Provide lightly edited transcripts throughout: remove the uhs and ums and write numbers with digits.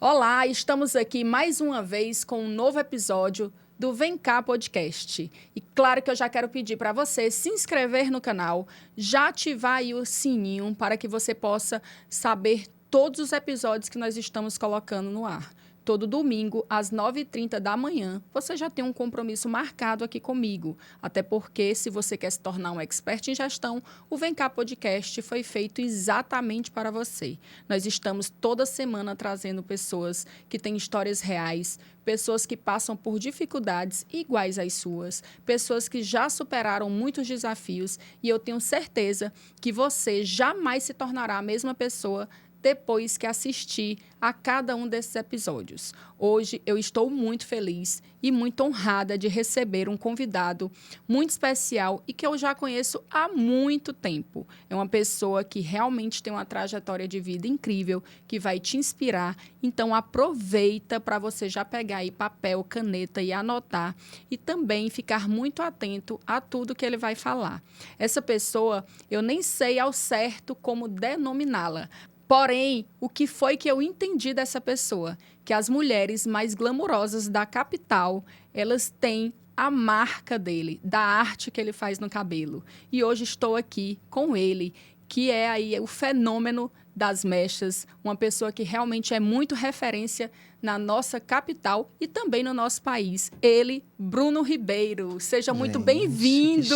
Olá, estamos aqui mais uma vez com um novo episódio do Vem Cá Podcast. E claro que eu já quero pedir para você se inscrever no canal, já ativar aí o sininho para que você possa saber todos os episódios que nós estamos colocando no ar. Todo domingo, às 9h30 da manhã, você já tem um compromisso marcado aqui comigo. Até porque, se você quer se tornar um expert em gestão, o Vem Cá Podcast foi feito exatamente para você. Nós estamos toda semana trazendo pessoas que têm histórias reais, pessoas que passam por dificuldades iguais às suas, pessoas que já superaram muitos desafios, e eu tenho certeza que você jamais se tornará a mesma pessoa depois que assistir a cada um desses episódios. Hoje eu estou muito feliz e muito honrada de receber um convidado muito especial e que eu já conheço há muito tempo. É uma pessoa que realmente tem uma trajetória de vida incrível, que vai te inspirar. Então aproveita para você já pegar aí papel, caneta e anotar, e também ficar muito atento a tudo que ele vai falar. Essa pessoa, eu nem sei ao certo como denominá-la. Porém, o que foi que eu entendi dessa pessoa? Que as mulheres mais glamurosas da capital, elas têm a marca dele, da arte que ele faz no cabelo. E hoje estou aqui com ele, que é aí o fenômeno das mechas, uma pessoa que realmente é muito referência na nossa capital e também no nosso país. Ele, Bruno Ribeiro. Seja muito Gente, que bem-vindo!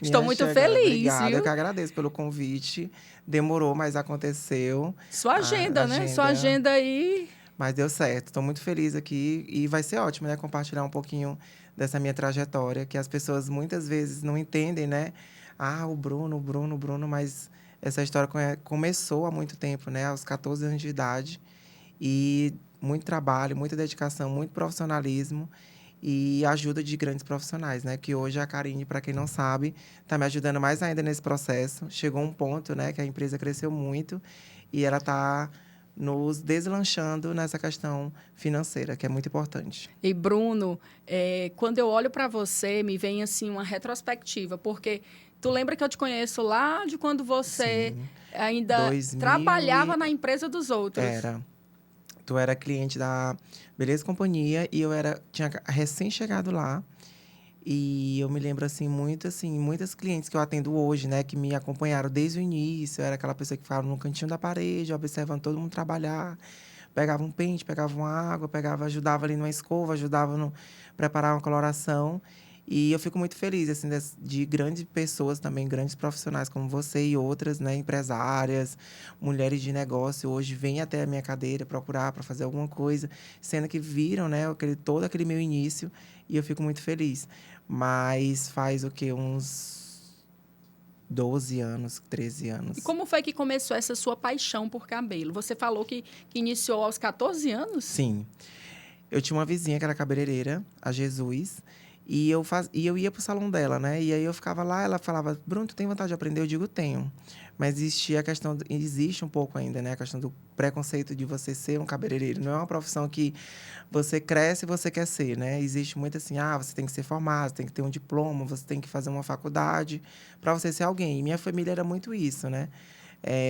Estou Minha muito chegada, feliz, obrigada. Eu viu? que agradeço pelo convite. Demorou, mas aconteceu. Sua A agenda, né? Sua agenda, agenda aí. mas deu certo. Estou muito feliz aqui e vai ser ótimo, né? Compartilhar um pouquinho dessa minha trajetória, que as pessoas muitas vezes não entendem, né? Ah, o Bruno, mas essa história começou há muito tempo, né? Aos 14 anos de idade. E muito trabalho, muita dedicação, muito profissionalismo e ajuda de grandes profissionais, né? Que hoje a Karine, para quem não sabe, está me ajudando mais ainda nesse processo. Chegou um ponto, né, que a empresa cresceu muito e ela está nos deslanchando nessa questão financeira, que é muito importante. E, Bruno, quando eu olho para você, me vem assim uma retrospectiva, porque tu lembra que eu te conheço lá de quando você Sim, ainda 2000 trabalhava e na empresa dos outros. era. Tu era cliente da Beleza Companhia e tinha recém-chegado lá. E eu me lembro, assim, muito, assim, muitas clientes que eu atendo hoje, né, que me acompanharam desde o início. Eu era aquela pessoa que ficava no cantinho da parede, observando todo mundo trabalhar. Pegava um pente, pegava uma água, ajudava ali numa escova, ajudava no preparar uma coloração. E eu fico muito feliz, assim, de grandes pessoas também, grandes profissionais como você e outras, né, empresárias, mulheres de negócio, hoje vêm até a minha cadeira procurar para fazer alguma coisa, sendo que viram, né, todo aquele meu início, e eu fico muito feliz. Mas faz o quê? Uns 12 anos, 13 E anos. como foi que começou essa sua paixão por cabelo? Você falou que iniciou aos 14 anos? Sim. Eu tinha uma vizinha que era cabeleireira, a Jesus, e eu ia pro salão dela, né? E aí eu ficava lá, ela falava, Bruno, tu tem vontade de aprender? Eu digo, tenho. Mas existia a questão, existe um pouco ainda, né? A questão do preconceito de você ser um cabeleireiro. Não é uma profissão que você cresce e você quer ser, né? Existe muito assim, você tem que ser formado, tem que ter um diploma, você tem que fazer uma faculdade para você ser alguém. E minha família era muito isso, né?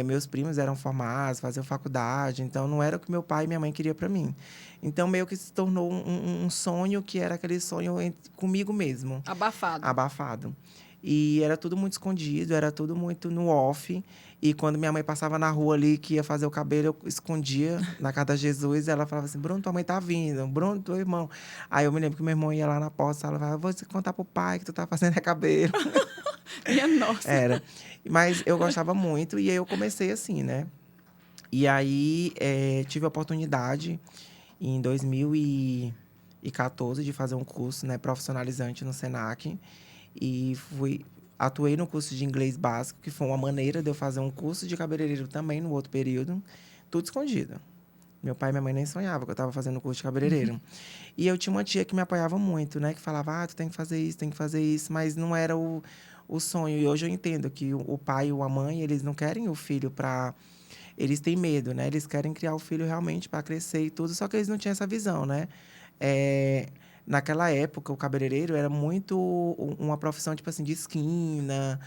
Meus primos eram formados, faziam faculdade, então não era o que meu pai e minha mãe queriam para mim. Então, meio que se tornou um sonho que era aquele sonho comigo mesmo, Abafado. abafado. E era tudo muito escondido, era tudo muito no off. E quando minha mãe passava na rua ali, que ia fazer o cabelo, eu escondia na casa de Jesus. Ela falava assim, Bruno, tua mãe tá vindo. Bruno, teu irmão. Aí eu me lembro que meu irmão ia lá na porta, ela falava, vou contar pro pai que tu tá fazendo cabelo. Minha nossa. Era. Mas eu gostava muito e aí eu comecei assim, né? E aí tive a oportunidade em 2014 de fazer um curso, né, profissionalizante no Senac. E atuei no curso de inglês básico, que foi uma maneira de eu fazer um curso de cabeleireiro também no outro período, tudo escondido. Meu pai e minha mãe nem sonhavam que eu estava fazendo curso de cabeleireiro. E eu tinha uma tia que me apoiava muito, né? Que falava, tu tem que fazer isso, tem que fazer isso. Mas não era o sonho. E hoje eu entendo que o pai ou a mãe, eles não querem o filho para... Eles têm medo, né? Eles querem criar o filho realmente para crescer e tudo. Só que eles não tinham essa visão, né? É, naquela época, o cabeleireiro era muito uma profissão, tipo assim, de esquina.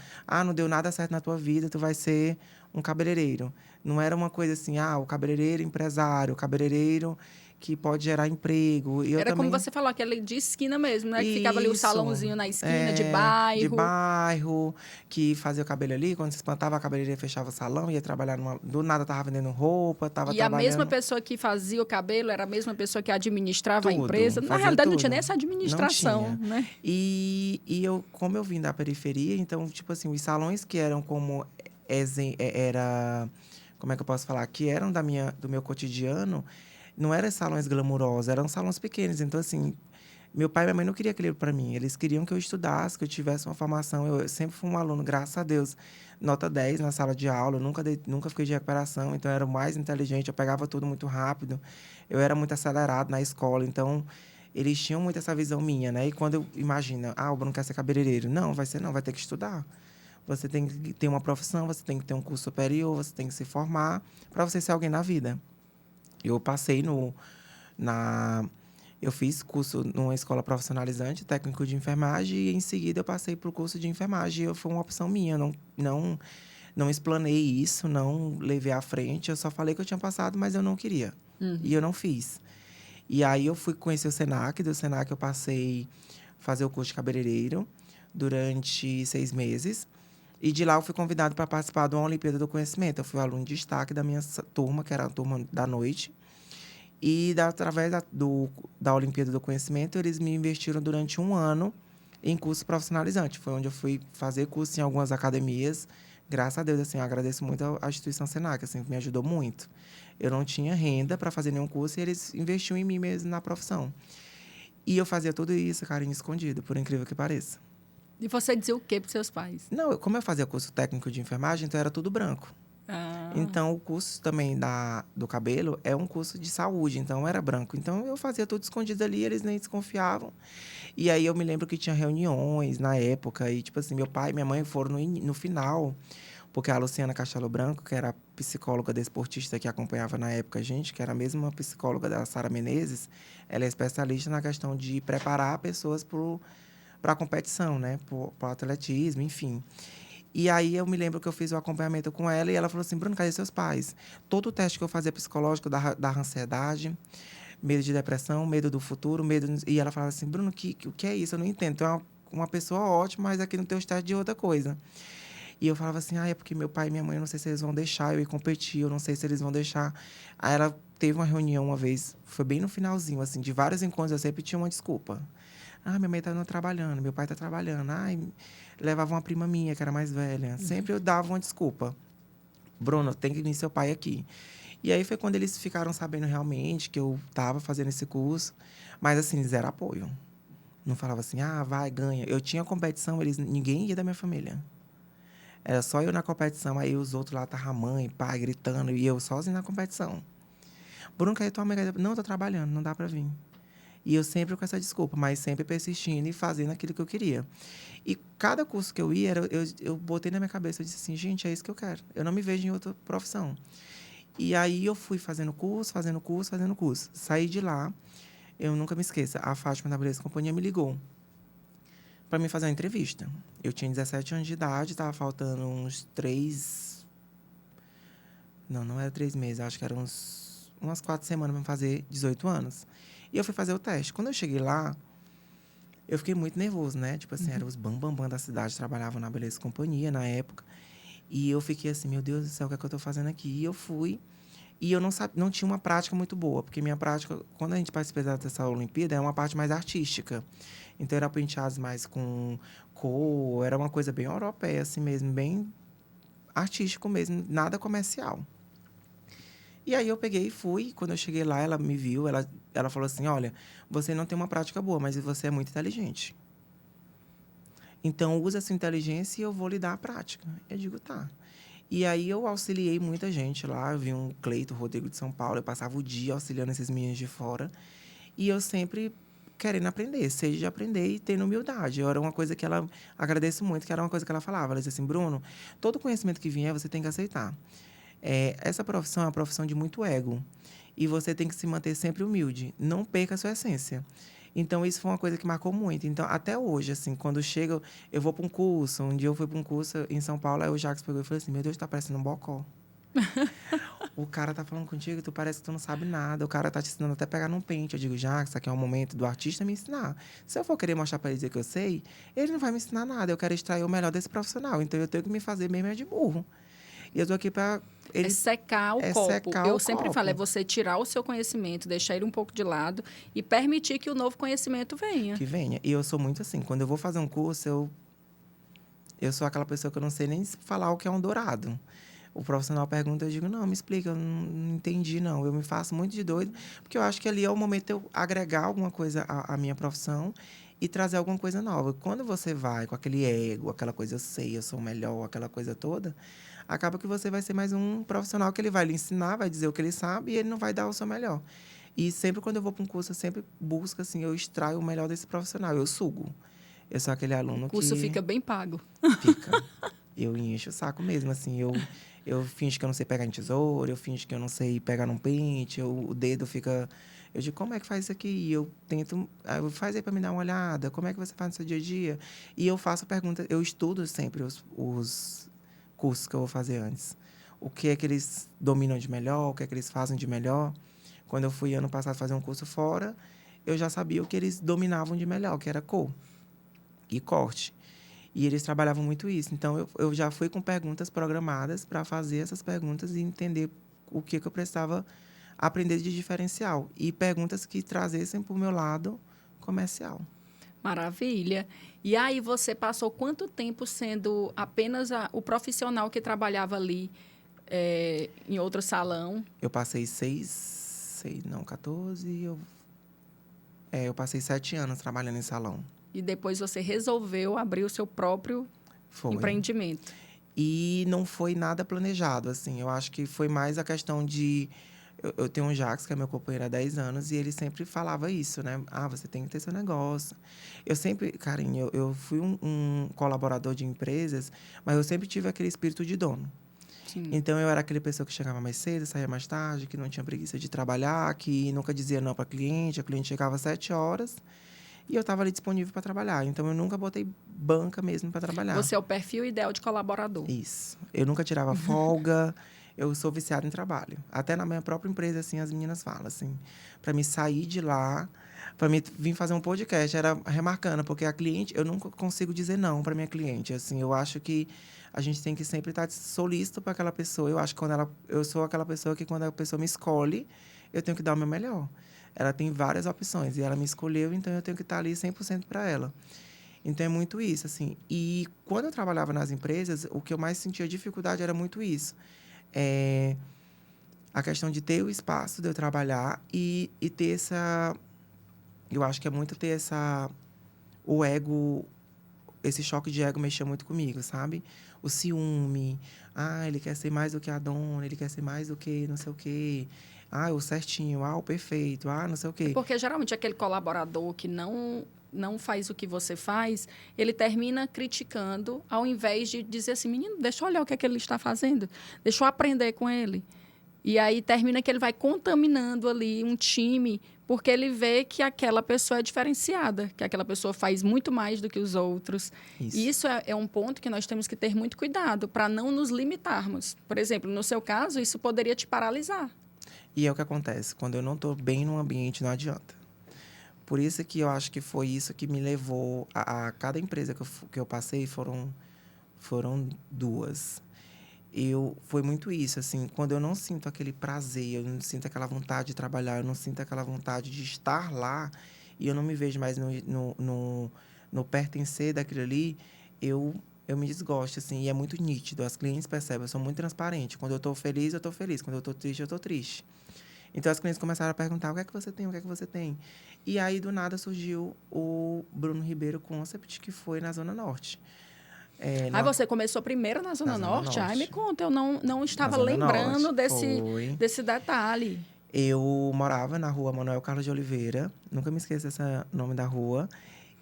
Não deu nada certo na tua vida, tu vai ser um cabeleireiro. Não era uma coisa assim, o cabeleireiro empresário, o cabeleireiro que pode gerar emprego. E eu Era como também... você falou, aquele de esquina mesmo, né? Que ficava ali o Isso, salãozinho na esquina, de bairro. que fazia o cabelo ali, quando se espantava a cabeleireira, fechava o salão, ia trabalhar do nada tava vendendo roupa, tava E a mesma trabalhando pessoa que fazia o cabelo era a mesma pessoa que administrava a tudo, empresa. Na fazia realidade, não tinha nem tudo. essa Não administração, tinha. né? E eu, como eu vim da periferia, então, tipo assim, os salões que eram como era, como é que eu posso falar? Que eram do meu cotidiano, não eram salões glamurosos, eram salões pequenos. Então, assim, meu pai e minha mãe não queriam aquilo para mim. Eles queriam que eu estudasse, que eu tivesse uma formação. Eu sempre fui um aluno, graças a Deus, nota 10 na sala de aula. Eu nunca fiquei de recuperação, então eu era o mais inteligente. Eu pegava tudo muito rápido. Eu era muito acelerado na escola. Então, eles tinham muito essa visão minha, né? E quando eu imagino, o Bruno quer ser cabeleireiro. Não, vai ser não, vai ter que estudar. Você tem que ter uma profissão, você tem que ter um curso superior, você tem que se formar para você ser alguém na vida. Eu passei na eu fiz curso numa escola profissionalizante, técnico de enfermagem, e em seguida eu passei para o curso de enfermagem. Foi uma opção minha, não explanei isso, não levei à frente. Eu só falei que eu tinha passado, mas eu não queria. E eu não fiz. E aí eu fui conhecer o Senac. Do Senac eu passei a fazer o curso de cabeleireiro durante 6 meses. E de lá eu fui convidado para participar de uma Olimpíada do Conhecimento. Eu fui aluno de destaque da minha turma, que era a turma da noite. E através da Olimpíada do Conhecimento, eles me investiram durante um ano em curso profissionalizante. Foi onde eu fui fazer curso em algumas academias. Graças a Deus, assim, eu agradeço muito à instituição Senac, assim, me ajudou muito. Eu não tinha renda para fazer nenhum curso e eles investiam em mim mesmo na profissão. E eu fazia tudo isso, carinho escondido, por incrível que pareça. E você dizia o quê para seus pais? Não, como eu fazia curso técnico de enfermagem, então era tudo branco. Ah, Então, o curso também do cabelo é um curso de saúde, então era branco. Então, eu fazia tudo escondido ali, eles nem desconfiavam. E aí, eu me lembro que tinha reuniões na época, e, tipo assim, meu pai e minha mãe foram no final, porque a Luciana Castelo Branco, que era a psicóloga desportista que acompanhava na época a gente, que era a mesma psicóloga da Sara Menezes, ela é especialista na questão de preparar pessoas para a competição, né? Para o atletismo, enfim. E aí eu me lembro que eu fiz o acompanhamento com ela e ela falou assim: Bruno, cadê seus pais? Todo o teste que eu fazia psicológico da ansiedade, medo de depressão, medo do futuro, medo. E ela falava assim: Bruno, o que é isso? Eu não entendo. Tu é uma pessoa ótima, mas aqui no teu teste de outra coisa. E eu falava assim: é porque meu pai e minha mãe, eu não sei se eles vão deixar eu ir competir, eu não sei se eles vão deixar. Aí ela teve uma reunião uma vez, foi bem no finalzinho, assim, de vários encontros, eu sempre tinha uma desculpa. Minha mãe tá não trabalhando, meu pai tá trabalhando. Levava uma prima minha, que era mais velha. Sempre eu dava uma desculpa. Bruno, tem que vir seu pai aqui. E aí foi quando eles ficaram sabendo realmente que eu tava fazendo esse curso. Mas, assim, zero apoio. Não falava assim, vai, ganha. Eu tinha competição, ninguém ia da minha família. Era só eu na competição, aí os outros lá estavam mãe, pai, gritando, e eu sozinho na competição. Bruno, cadê tua mãe? Não, tô trabalhando, não dá pra vir. E eu sempre com essa desculpa, mas sempre persistindo e fazendo aquilo que eu queria. E cada curso que eu ia, eu botei na minha cabeça, eu disse assim, gente, é isso que eu quero. Eu não me vejo em outra profissão. E aí eu fui fazendo curso, fazendo curso, fazendo curso. Saí de lá, eu nunca me esqueça, a Fátima da Beleza Companhia me ligou para me fazer uma entrevista. Eu tinha 17 anos de idade, estava faltando uns 3... Não era 3 meses, acho que eram umas 4 semanas para fazer 18 anos. E eu fui fazer o teste. Quando eu cheguei lá, eu fiquei muito nervoso, né? Tipo assim, eram os bambambam da cidade, trabalhavam na Beleza Companhia na época. E eu fiquei assim, meu Deus do céu, o que é que eu tô fazendo aqui? E eu fui. E eu não tinha uma prática muito boa, porque minha prática, quando a gente participa dessa Olimpíada, é uma parte mais artística. Então, era penteados mais com cor, era uma coisa bem europeia, assim mesmo, bem artístico mesmo, nada comercial. E aí eu peguei e fui. Quando eu cheguei lá, ela me viu, ela falou assim, olha, você não tem uma prática boa, mas você é muito inteligente. Então, usa essa inteligência e eu vou lhe dar a prática. Eu digo, tá. E aí eu auxiliei muita gente lá. Eu vi um Cleito Rodrigo de São Paulo. Eu passava o dia auxiliando esses meninos de fora. E eu sempre querendo aprender, seja de aprender e tendo humildade. Era uma coisa que ela... Agradeço muito, que era uma coisa que ela falava. Ela dizia assim, Bruno, todo conhecimento que vier, você tem que aceitar. Essa profissão é uma profissão de muito ego. E você tem que se manter sempre humilde. Não perca a sua essência. Então, isso foi uma coisa que marcou muito. Então, até hoje, assim, quando chega, eu vou para um curso. Um dia eu fui para um curso em São Paulo, aí o Jacques pegou e falou assim, meu Deus, tá parecendo um bocó. O cara tá falando contigo, tu parece que tu não sabe nada. O cara tá te ensinando até a pegar num pente. Eu digo, Jacques, isso aqui é um momento do artista me ensinar. Se eu for querer mostrar pra ele dizer que eu sei, ele não vai me ensinar nada. Eu quero extrair o melhor desse profissional. Então, eu tenho que me fazer mesmo é de burro. E eu tô aqui pra É ele secar o copo. secar Eu o sempre falo, é copo. você tirar o seu conhecimento, deixar ele um pouco de lado e permitir que o novo conhecimento venha. Que venha. E eu sou muito assim, quando eu vou fazer um curso, eu sou aquela pessoa que eu não sei nem falar o que é um dourado. O profissional pergunta, eu digo, não, me explica, eu não entendi, não. Eu me faço muito de doido, porque eu acho que ali é o momento de eu agregar alguma coisa à minha profissão e trazer alguma coisa nova. Quando você vai com aquele ego, aquela coisa, eu sei, eu sou o melhor, aquela coisa toda, acaba que você vai ser mais um profissional que ele vai lhe ensinar, vai dizer o que ele sabe e ele não vai dar o seu melhor. E sempre quando eu vou para um curso, eu sempre busco, assim, eu extraio o melhor desse profissional, eu sugo. Eu sou aquele O aluno curso que fica bem pago. fica. Eu encho o saco mesmo, assim. Eu finjo que eu não sei pegar em tesoura, eu finjo que eu não sei pegar num pente, o dedo fica... Eu digo, como é que faz isso aqui? E eu tento... Faz aí pra me dar uma olhada. Como é que você faz no seu dia a dia? E eu faço perguntas... Eu estudo sempre os cursos que eu vou fazer antes. O que é que eles dominam de melhor? O que é que eles fazem de melhor? Quando eu fui ano passado fazer um curso fora, eu já sabia o que eles dominavam de melhor, que era cor e corte. E eles trabalhavam muito isso. Então, eu já fui com perguntas programadas para fazer essas perguntas e entender o que eu precisava aprender de diferencial. E perguntas que trazessem para o meu lado comercial. Maravilha. E aí você passou quanto tempo sendo apenas o profissional que trabalhava ali em outro salão? Eu passei 14... eu passei 7 anos trabalhando em salão. E depois você resolveu abrir o seu próprio Foi. empreendimento. E não foi nada planejado, assim. Eu acho que foi mais a questão de... Eu tenho um Jax, que é meu companheiro há 10 anos, e ele sempre falava isso, né? Ah, você tem que ter seu negócio. Eu sempre... Karen, eu fui um colaborador de empresas, mas eu sempre tive aquele espírito de dono. Sim. Então, eu era aquele pessoa que chegava mais cedo, saía mais tarde, que não tinha preguiça de trabalhar, que nunca dizia não para cliente. A cliente chegava às 7 horas e eu estava ali disponível para trabalhar. Então, eu nunca botei banca mesmo para trabalhar. Você é o perfil ideal de colaborador. Isso. Eu nunca tirava folga. Eu sou viciado em trabalho. Até na minha própria empresa, assim, as meninas falam, assim, para me sair de lá, para mim vir fazer um podcast, era remarcando, porque a cliente, eu nunca consigo dizer não para minha cliente, assim, eu acho que a gente tem que sempre estar solícito para aquela pessoa. Eu acho que eu sou aquela pessoa que quando a pessoa me escolhe, eu tenho que dar o meu melhor. Ela tem várias opções e ela me escolheu, então eu tenho que estar ali 100% para ela. Então, é muito isso, assim. E quando eu trabalhava nas empresas, o que eu mais sentia dificuldade era muito isso. É a questão de ter o espaço de eu trabalhar e ter essa... Eu acho que é muito ter essa... O ego... Esse choque de ego mexia muito comigo, sabe? O ciúme. Ah, ele quer ser mais do que a dona, ele quer ser mais do que não sei o quê. Ah, o certinho, ah, o perfeito, ah, não sei o É quê. porque geralmente aquele colaborador que não faz o que você faz, ele termina criticando, ao invés de dizer assim, menino, deixa eu olhar o que é que ele está fazendo, deixa eu aprender com ele. E aí termina que ele vai contaminando ali um time, porque ele vê que aquela pessoa é diferenciada, que aquela pessoa faz muito mais do que os outros. E Isso. isso é um ponto que nós temos que ter muito cuidado para não nos limitarmos. Por exemplo, no seu caso, isso poderia te paralisar. E é o que acontece. Quando eu não estou bem no ambiente, não adianta. Por isso que eu acho que foi isso que me levou a cada empresa que eu passei, foram duas. Foi muito isso, assim, quando eu não sinto aquele prazer, eu não sinto aquela vontade de trabalhar, eu não sinto aquela vontade de estar lá, e eu não me vejo mais no pertencer daquilo ali, eu me desgosto, assim, e é muito nítido, as clientes percebem, eu sou muito transparente. Quando eu estou feliz, eu estou feliz. Quando eu estou triste, eu estou triste. Então, as clientes começaram a perguntar, o que é que você tem, o que é que você tem? E aí, do nada, surgiu o Bruno Ribeiro Concept, que foi na Zona Norte. Aí você começou primeiro na Zona Na Zona Norte? Ai, me Norte. conta, eu não Na estava Zona lembrando Norte, foi. desse detalhe. Eu morava na rua Manuel Carlos de Oliveira, nunca me esqueço desse nome da rua.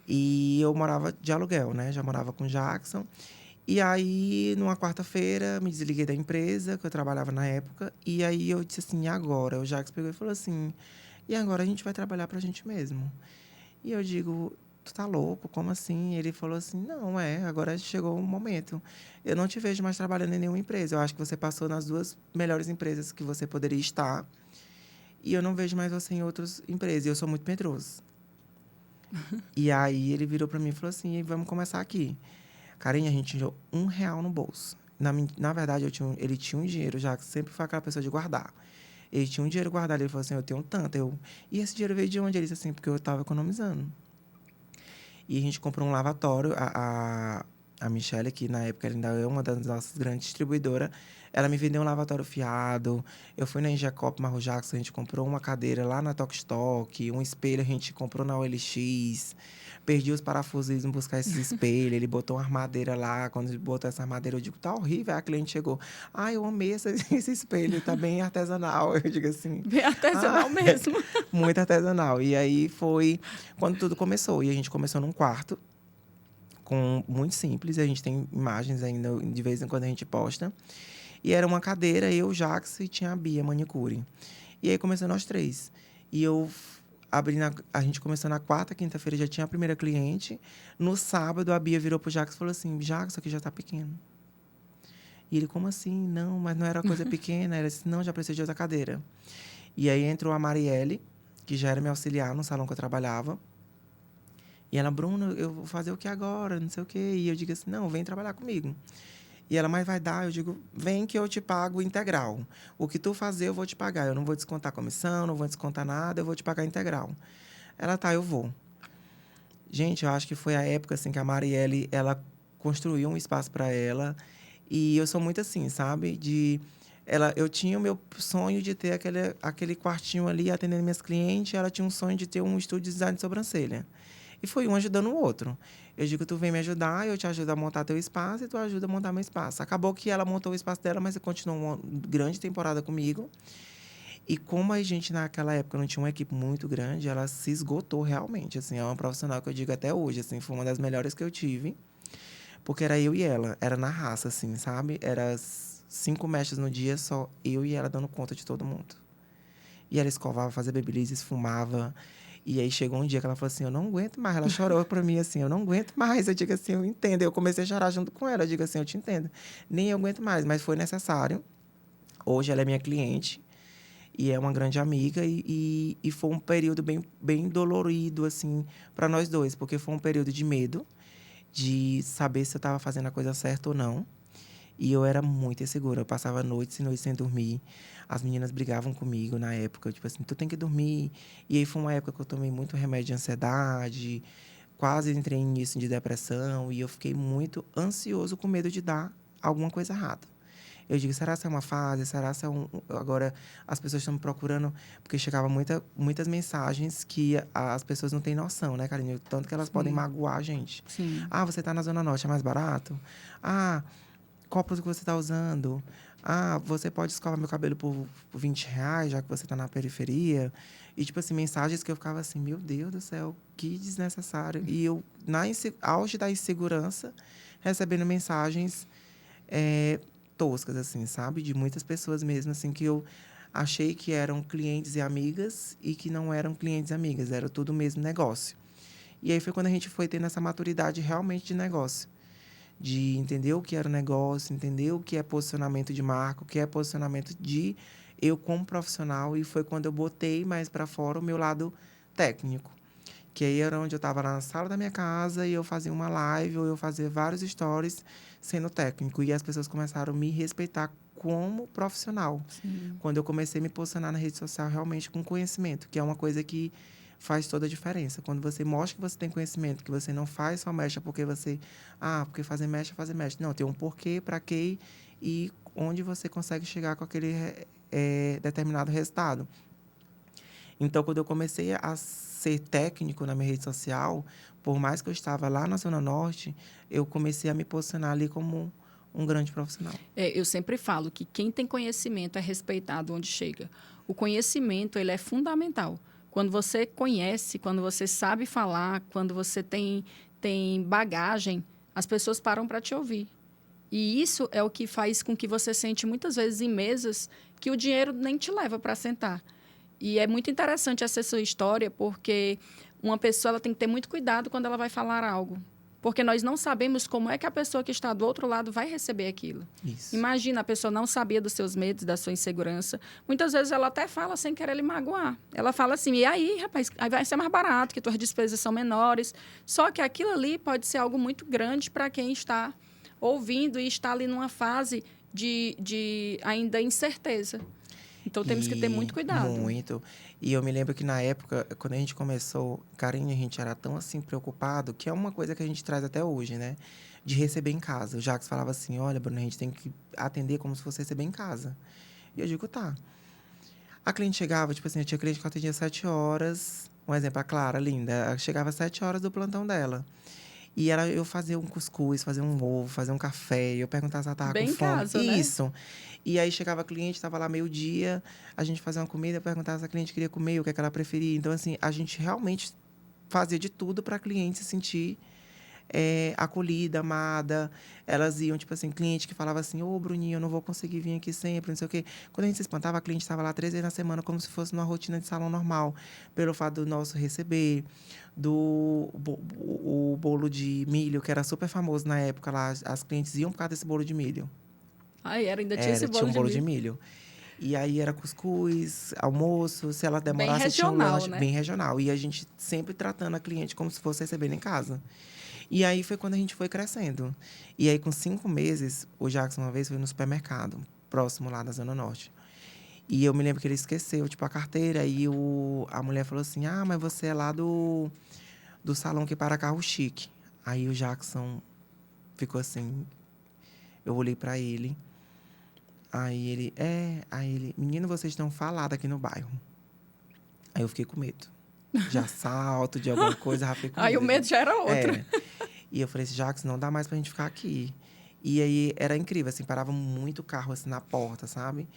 E eu morava de aluguel, né? Já morava com o Jackson. E aí, numa quarta-feira, me desliguei da empresa, que eu trabalhava na época. E aí, eu disse assim, e agora? O Jackson pegou e falou assim, e agora a gente vai trabalhar pra gente mesmo. E eu digo, tu tá louco? Como assim? Ele falou assim, não, agora chegou o momento. Eu não te vejo mais trabalhando em nenhuma empresa. Eu acho que você passou nas 2 melhores empresas que você poderia estar. E eu não vejo mais você em outras empresas. E eu sou muito medroso. E aí ele virou para mim e falou assim, vamos começar aqui. Carinha, a gente tirou R$ 1 no bolso. Na verdade, ele tinha um dinheiro já, que sempre foi aquela pessoa de guardar. Ele tinha um dinheiro guardado, ele falou assim, eu tenho um tanto. E esse dinheiro veio de onde? Ele disse assim, porque eu estava economizando. E a gente comprou um lavatório. A Michelle, que na época ela ainda é uma das nossas grandes distribuidoras, ela me vendeu um lavatório fiado. Eu fui na Engecop Marro Jackson, a gente comprou uma cadeira lá na Tokstok, um espelho a gente comprou na OLX. Perdi os parafusos em buscar esses espelhos. Ele botou uma armadeira lá. Quando ele botou essa armadeira, eu digo, tá horrível. Aí a cliente chegou. Eu amei esse espelho, tá bem artesanal. Eu digo assim. Bem artesanal mesmo. Muito artesanal. E aí foi quando tudo começou. E a gente começou num quarto, muito simples. A gente tem imagens ainda, de vez em quando a gente posta. E era uma cadeira, eu, Jax e tinha a Bia, manicure. E aí começou nós 3. E eu a gente começou na quarta, quinta-feira, já tinha a primeira cliente. No sábado, a Bia virou pro Jax e falou assim, Jax, isso aqui já tá pequeno. E ele, como assim? Não, mas não era coisa pequena. Ela disse, não, já precisa de outra cadeira. E aí entrou a Marielle, que já era minha auxiliar no salão que eu trabalhava. E ela, Bruno, eu vou fazer o que agora? Não sei o quê. E eu digo assim, não, vem trabalhar comigo. E ela, mas vai dar? Eu digo, vem que eu te pago integral. O que tu fazer, eu vou te pagar. Eu não vou descontar comissão, não vou descontar nada, eu vou te pagar integral. Ela, tá, eu vou. Gente, eu acho que foi a época, assim, que a Marielle, ela construiu um espaço para ela. E eu sou muito assim, sabe? Eu tinha o meu sonho de ter aquele quartinho ali, atendendo minhas clientes. Ela tinha um sonho de ter um estúdio de design de sobrancelha. E foi um ajudando o outro. Eu digo, tu vem me ajudar, eu te ajudo a montar teu espaço e tu ajuda a montar meu espaço. Acabou que ela montou o espaço dela, mas continuou uma grande temporada comigo. E como a gente, naquela época, não tinha uma equipe muito grande, ela se esgotou realmente. Assim, é uma profissional que eu digo até hoje, assim, foi uma das melhores que eu tive. Porque era eu e ela, era na raça, assim, sabe? Era 5 mechas no dia, só eu e ela dando conta de todo mundo. E ela escovava, fazia babyliss, esfumava. E aí chegou um dia que ela falou assim, eu não aguento mais. Ela chorou pra mim assim, eu não aguento mais. Eu digo assim, eu entendo. Eu comecei a chorar junto com ela. Eu digo assim, eu te entendo. Nem eu aguento mais, mas foi necessário. Hoje ela é minha cliente e é uma grande amiga. E foi um período bem, bem dolorido, assim, para nós dois. Porque foi um período de medo, de saber se eu estava fazendo a coisa certa ou não. E eu era muito insegura. Eu passava noites e noites sem dormir. As meninas brigavam comigo na época. Tipo assim, tu tem que dormir. E aí foi uma época que eu tomei muito remédio de ansiedade. Quase entrei em início de depressão. E eu fiquei muito ansioso com medo de dar alguma coisa errada. Eu digo, será que é uma fase? Será que é agora as pessoas estão me procurando? Porque chegava muitas mensagens que as pessoas não têm noção, né, Karine? Tanto que elas podem magoar a gente. Sim. Você está na Zona Norte, é mais barato? Qual produto que você está usando? Você pode escovar meu cabelo por R$ 20, já que você está na periferia. E, tipo assim, mensagens que eu ficava assim, meu Deus do céu, que desnecessário. E eu, auge da insegurança, recebendo mensagens toscas, assim, sabe? De muitas pessoas mesmo, assim, que eu achei que eram clientes e amigas e que não eram clientes e amigas. Era tudo o mesmo negócio. E aí foi quando a gente foi tendo essa maturidade realmente de negócio. De entender o que era o negócio, entender o que é posicionamento de marca, o que é posicionamento de eu como profissional. E foi quando eu botei mais para fora o meu lado técnico. Que aí era onde eu estava na sala da minha casa e eu fazia uma live ou eu fazia vários stories sendo técnico. E as pessoas começaram a me respeitar como profissional. Sim. Quando eu comecei a me posicionar na rede social realmente com conhecimento, que é uma coisa que faz toda a diferença. Quando você mostra que você tem conhecimento, que você não faz só mecha porque você... porque fazer mecha, fazer mecha. Não, tem um porquê, para quê e onde você consegue chegar com aquele determinado resultado. Então, quando eu comecei a ser técnico na minha rede social, por mais que eu estava lá na Zona Norte, eu comecei a me posicionar ali como um grande profissional. Eu sempre falo que quem tem conhecimento é respeitado onde chega. O conhecimento, ele é fundamental. Quando você conhece, quando você sabe falar, quando você tem bagagem, as pessoas param para te ouvir. E isso é o que faz com que você sente muitas vezes em mesas que o dinheiro nem te leva para sentar. E é muito interessante essa sua história, porque uma pessoa ela tem que ter muito cuidado quando ela vai falar algo. Porque nós não sabemos como é que a pessoa que está do outro lado vai receber aquilo. Isso. Imagina, a pessoa não sabia dos seus medos, da sua insegurança. Muitas vezes ela até fala sem querer lhe magoar. Ela fala assim, e aí, rapaz, aí vai ser mais barato, que tuas despesas são menores. Só que aquilo ali pode ser algo muito grande para quem está ouvindo e está ali numa fase de ainda incerteza. Então, temos que ter muito cuidado. Muito. E eu me lembro que na época, quando a gente começou, Karine, a gente era tão assim preocupado, que é uma coisa que a gente traz até hoje, né? De receber em casa. O Jacques falava assim, olha, Bruno, a gente tem que atender como se fosse receber em casa. E eu digo, tá. A cliente chegava, tipo assim, eu tinha cliente que eu atendia 7 horas. Um exemplo, a Clara, linda. Ela chegava às 7 horas do plantão dela. E era eu fazer um cuscuz, fazer um ovo, fazer um café. E eu perguntava se ela tava Bem com em fome. casa, né? Isso. E aí chegava a cliente, tava lá meio-dia, a gente fazia uma comida, eu perguntava se a cliente queria comer, o que é que ela preferia. Então, assim, a gente realmente fazia de tudo para a cliente se sentir acolhida, amada. Elas iam, tipo assim, cliente que falava assim, ô, Bruninho, eu não vou conseguir vir aqui sempre, não sei o quê. Quando a gente se espantava, a cliente estava lá 3 vezes na semana, como se fosse numa rotina de salão normal. Pelo fato do nosso receber, o bolo de milho, que era super famoso na época lá. As clientes iam por causa desse bolo de milho. Ai, ainda tinha esse Tinha bolo um de bolo de milho. milho. E aí era cuscuz, almoço, se ela Bem demorasse, tinha um regional, lanche né? bem regional. E a gente sempre tratando a cliente como se fosse recebendo em casa. E aí foi quando a gente foi crescendo. E aí, com 5 meses, o Jackson uma vez foi no supermercado, próximo lá da Zona Norte. E eu me lembro que ele esqueceu, tipo, a carteira. E a mulher falou assim, ah, mas você é lá do salão que para carro chique. Aí o Jackson ficou assim, eu olhei pra ele. Aí ele, menino, vocês estão falados aqui no bairro. Aí eu fiquei com medo. De assalto, de alguma coisa, já fiquei com Aí o medo. medo já era outro. É. E eu falei assim, Jacques, não dá mais pra gente ficar aqui. E aí era incrível, assim, parava muito carro assim na porta, sabe?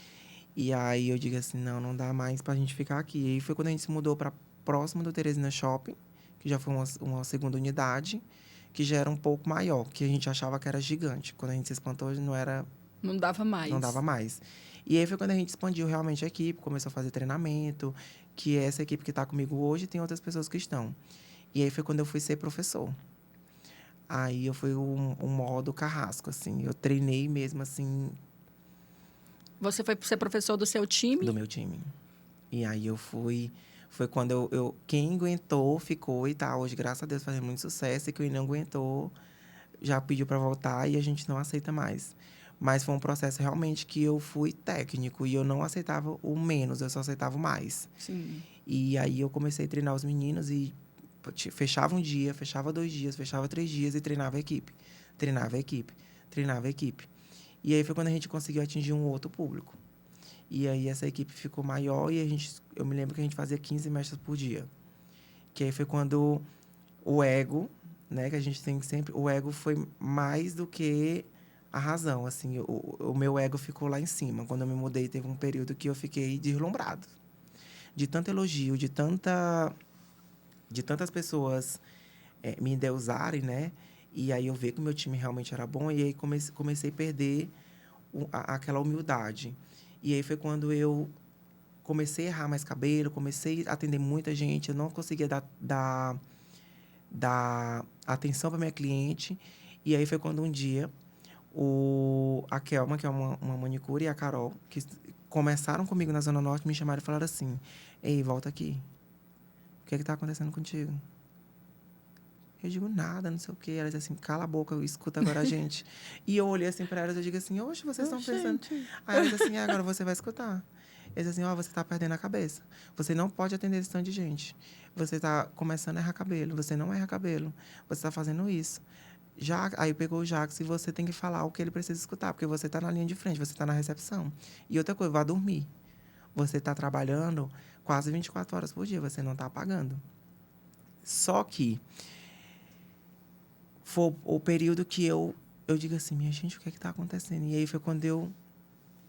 E aí eu digo assim, não, não dá mais pra gente ficar aqui. E aí foi quando a gente se mudou pra próximo do Teresina Shopping, que já foi uma segunda unidade, que já era um pouco maior, que a gente achava que era gigante. Quando a gente se espantou, Não dava não dava mais. mais. E aí foi quando a gente expandiu realmente a equipe, começou a fazer treinamento, que essa equipe que está comigo hoje tem outras pessoas que estão. E aí foi quando eu fui ser professor. Aí eu fui um modo carrasco, assim. Eu treinei mesmo, assim, Você foi ser professor do seu time? do meu time. E aí eu fui... Foi quando quem aguentou, ficou e tá. Hoje, graças a Deus, fazendo muito sucesso. E quem não aguentou, já pediu para voltar e a gente não aceita mais. Mas foi um processo realmente que eu fui técnico e eu não aceitava o menos, eu só aceitava o mais. Sim. E aí eu comecei a treinar os meninos e fechava um dia, fechava 2 dias, fechava 3 dias e treinava a equipe. Treinava a equipe, treinava a equipe. E aí foi quando a gente conseguiu atingir um outro público. E aí essa equipe ficou maior e eu me lembro que a gente fazia 15 mestras por dia. Que aí foi quando o ego, né, que a gente tem sempre, o ego foi mais do que a razão, assim, o meu ego ficou lá em cima. Quando eu me mudei, teve um período que eu fiquei deslumbrado. De tanto elogio, de tantas pessoas me endeusarem, né? E aí eu vi que o meu time realmente era bom e aí comecei a perder aquela humildade. E aí foi quando eu comecei a errar mais cabelo, comecei a atender muita gente, eu não conseguia dar atenção para minha cliente. E aí foi quando um dia a Kelma, que é uma manicure, e a Carol, que começaram comigo na Zona Norte, me chamaram e falaram assim, ei, volta aqui. O que é que tá acontecendo contigo? Eu digo, nada, não sei o quê. Elas assim, cala a boca, escuta agora a gente. E eu olhei assim para elas, eu digo assim, oxe, vocês estão pensando... Gente. Aí elas assim, agora você vai escutar. Eles assim, você tá perdendo a cabeça. Você não pode atender esse tanto de gente. Você tá começando a errar cabelo, você não erra cabelo. Você tá fazendo isso. Aí pegou o Jacques e você tem que falar o que ele precisa escutar, porque você tá na linha de frente, você tá na recepção. E outra coisa, vá dormir. Você tá trabalhando quase 24 horas por dia, você não tá pagando. Só que foi o período que eu digo assim, minha gente, o que é que tá acontecendo? E aí foi quando eu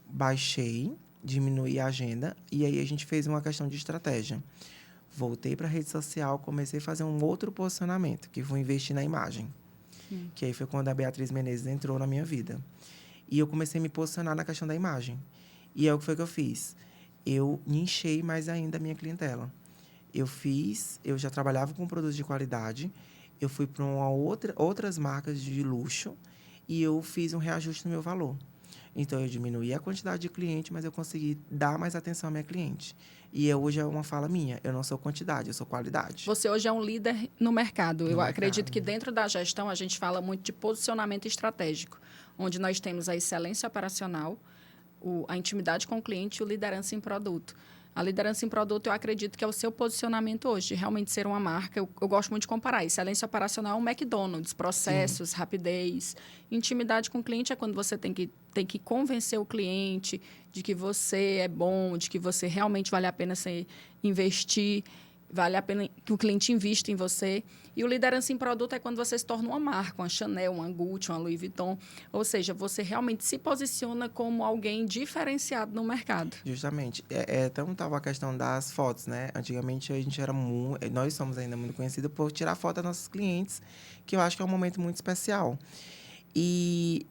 baixei, diminuí a agenda, e aí a gente fez uma questão de estratégia. Voltei para a rede social, comecei a fazer um outro posicionamento, que foi investir na imagem. Sim. Que aí foi quando a Beatriz Menezes entrou na minha vida. E eu comecei a me posicionar na questão da imagem. E aí o que foi que eu fiz? Eu nichei mais ainda a minha clientela. eu já trabalhava com produtos de qualidade, eu fui para outras marcas de luxo e eu fiz um reajuste no meu valor. Então, eu diminuí a quantidade de cliente, mas eu consegui dar mais atenção à minha cliente. E hoje é uma fala minha, eu não sou quantidade, eu sou qualidade. Você hoje é um líder no mercado. No Eu mercado. acredito que dentro da gestão a gente fala muito de posicionamento estratégico, onde nós temos a excelência operacional, a intimidade com o cliente e o liderança em produto. A liderança em produto, eu acredito que é o seu posicionamento hoje, de realmente ser uma marca. Eu gosto muito de comparar. Excelência operacional é um McDonald's, processos, rapidez. Intimidade com o cliente é quando você tem que convencer o cliente de que você é bom, de que você realmente vale a pena investir, vale a pena que o cliente invista em você. E o liderança em produto é quando você se torna uma marca, uma Chanel, uma Gucci, uma Louis Vuitton. Ou seja, você realmente se posiciona como alguém diferenciado no mercado. Justamente. Então, estava a questão das fotos, né? Antigamente, a gente era muito... Nós somos ainda muito conhecidos por tirar foto dos nossos clientes, que eu acho que é um momento muito especial. E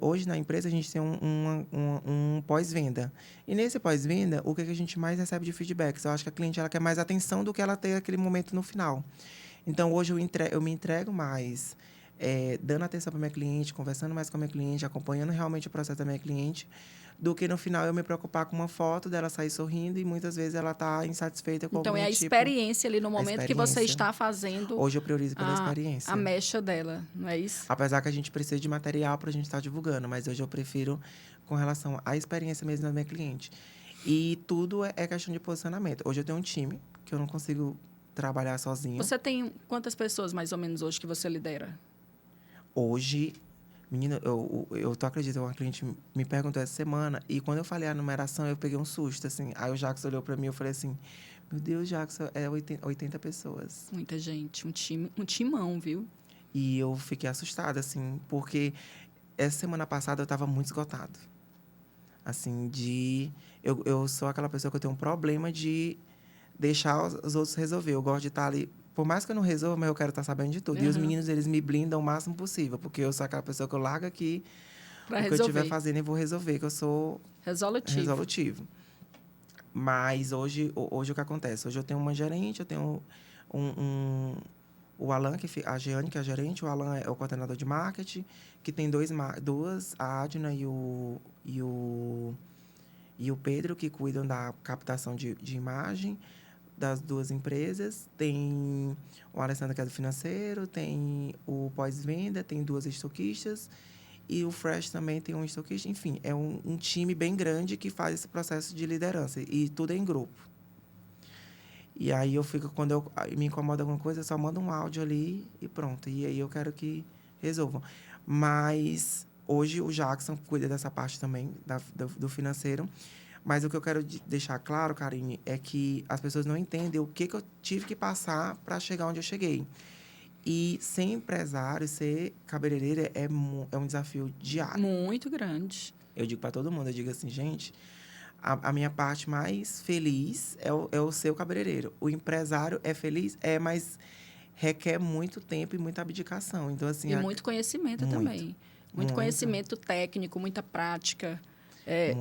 hoje, na empresa, a gente tem um pós-venda. E nesse pós-venda, o que a gente mais recebe de feedbacks? Eu acho que a cliente ela quer mais atenção do que ela ter aquele momento no final. Então, hoje eu me entrego mais, dando atenção para minha cliente, conversando mais com a minha cliente, acompanhando realmente o processo da minha cliente, do que no final eu me preocupar com uma foto dela sair sorrindo e muitas vezes ela está insatisfeita com Então, algum é a tipo... experiência ali no momento que você está fazendo... Hoje eu priorizo pela experiência. A mecha dela, não é isso? Apesar que a gente precisa de material para a gente estar divulgando, mas hoje eu prefiro com relação à experiência mesmo da minha cliente. E tudo é questão de posicionamento. Hoje eu tenho um time que eu não consigo trabalhar sozinho. Você tem quantas pessoas, mais ou menos, hoje que você lidera? Hoje, menina, eu tô acreditando, uma cliente me perguntou essa semana, e quando eu falei a numeração, eu peguei um susto, assim. Aí o Jackson olhou para mim e eu falei assim, meu Deus, Jackson, 80 pessoas. Muita gente, um timão, viu? E eu fiquei assustada, assim, porque essa semana passada eu estava muito esgotado. Assim, eu sou aquela pessoa que eu tenho um problema de deixar os outros resolver. Eu gosto de estar ali, por mais que eu não resolva, mas eu quero estar sabendo de tudo. E os meninos, eles me blindam o máximo possível, porque eu sou aquela pessoa que eu largo aqui pra o que resolver. eu estiver fazendo e vou resolver, que eu sou resolutivo. Mas hoje o que acontece? Hoje eu tenho uma gerente, eu tenho o Alan, a Jeane, que é a gerente, o Alan é o coordenador de marketing, que tem duas, a Adna e o Pedro, que cuidam da captação de imagem das duas empresas. Tem o Alessandro, que é do financeiro, tem o pós-venda, tem duas estoquistas, e o Fresh também tem um estoquista. Enfim, é um time bem grande que faz esse processo de liderança, e tudo é em grupo. E aí eu fico, quando me incomoda alguma coisa, eu só mando um áudio ali e pronto. E aí eu quero que resolvam. Mas hoje o Jackson cuida dessa parte também, do financeiro. Mas o que eu quero deixar claro, Karine, é que as pessoas não entendem o que eu tive que passar para chegar onde eu cheguei. E ser empresário, ser cabeleireira é um desafio diário. Muito grande. Eu digo para todo mundo, eu digo assim, gente... A minha parte mais feliz é o ser o cabeleireiro. O empresário é feliz? É, mas requer muito tempo e muita abdicação. Então, assim, e muito conhecimento também. Muito conhecimento técnico, muita prática.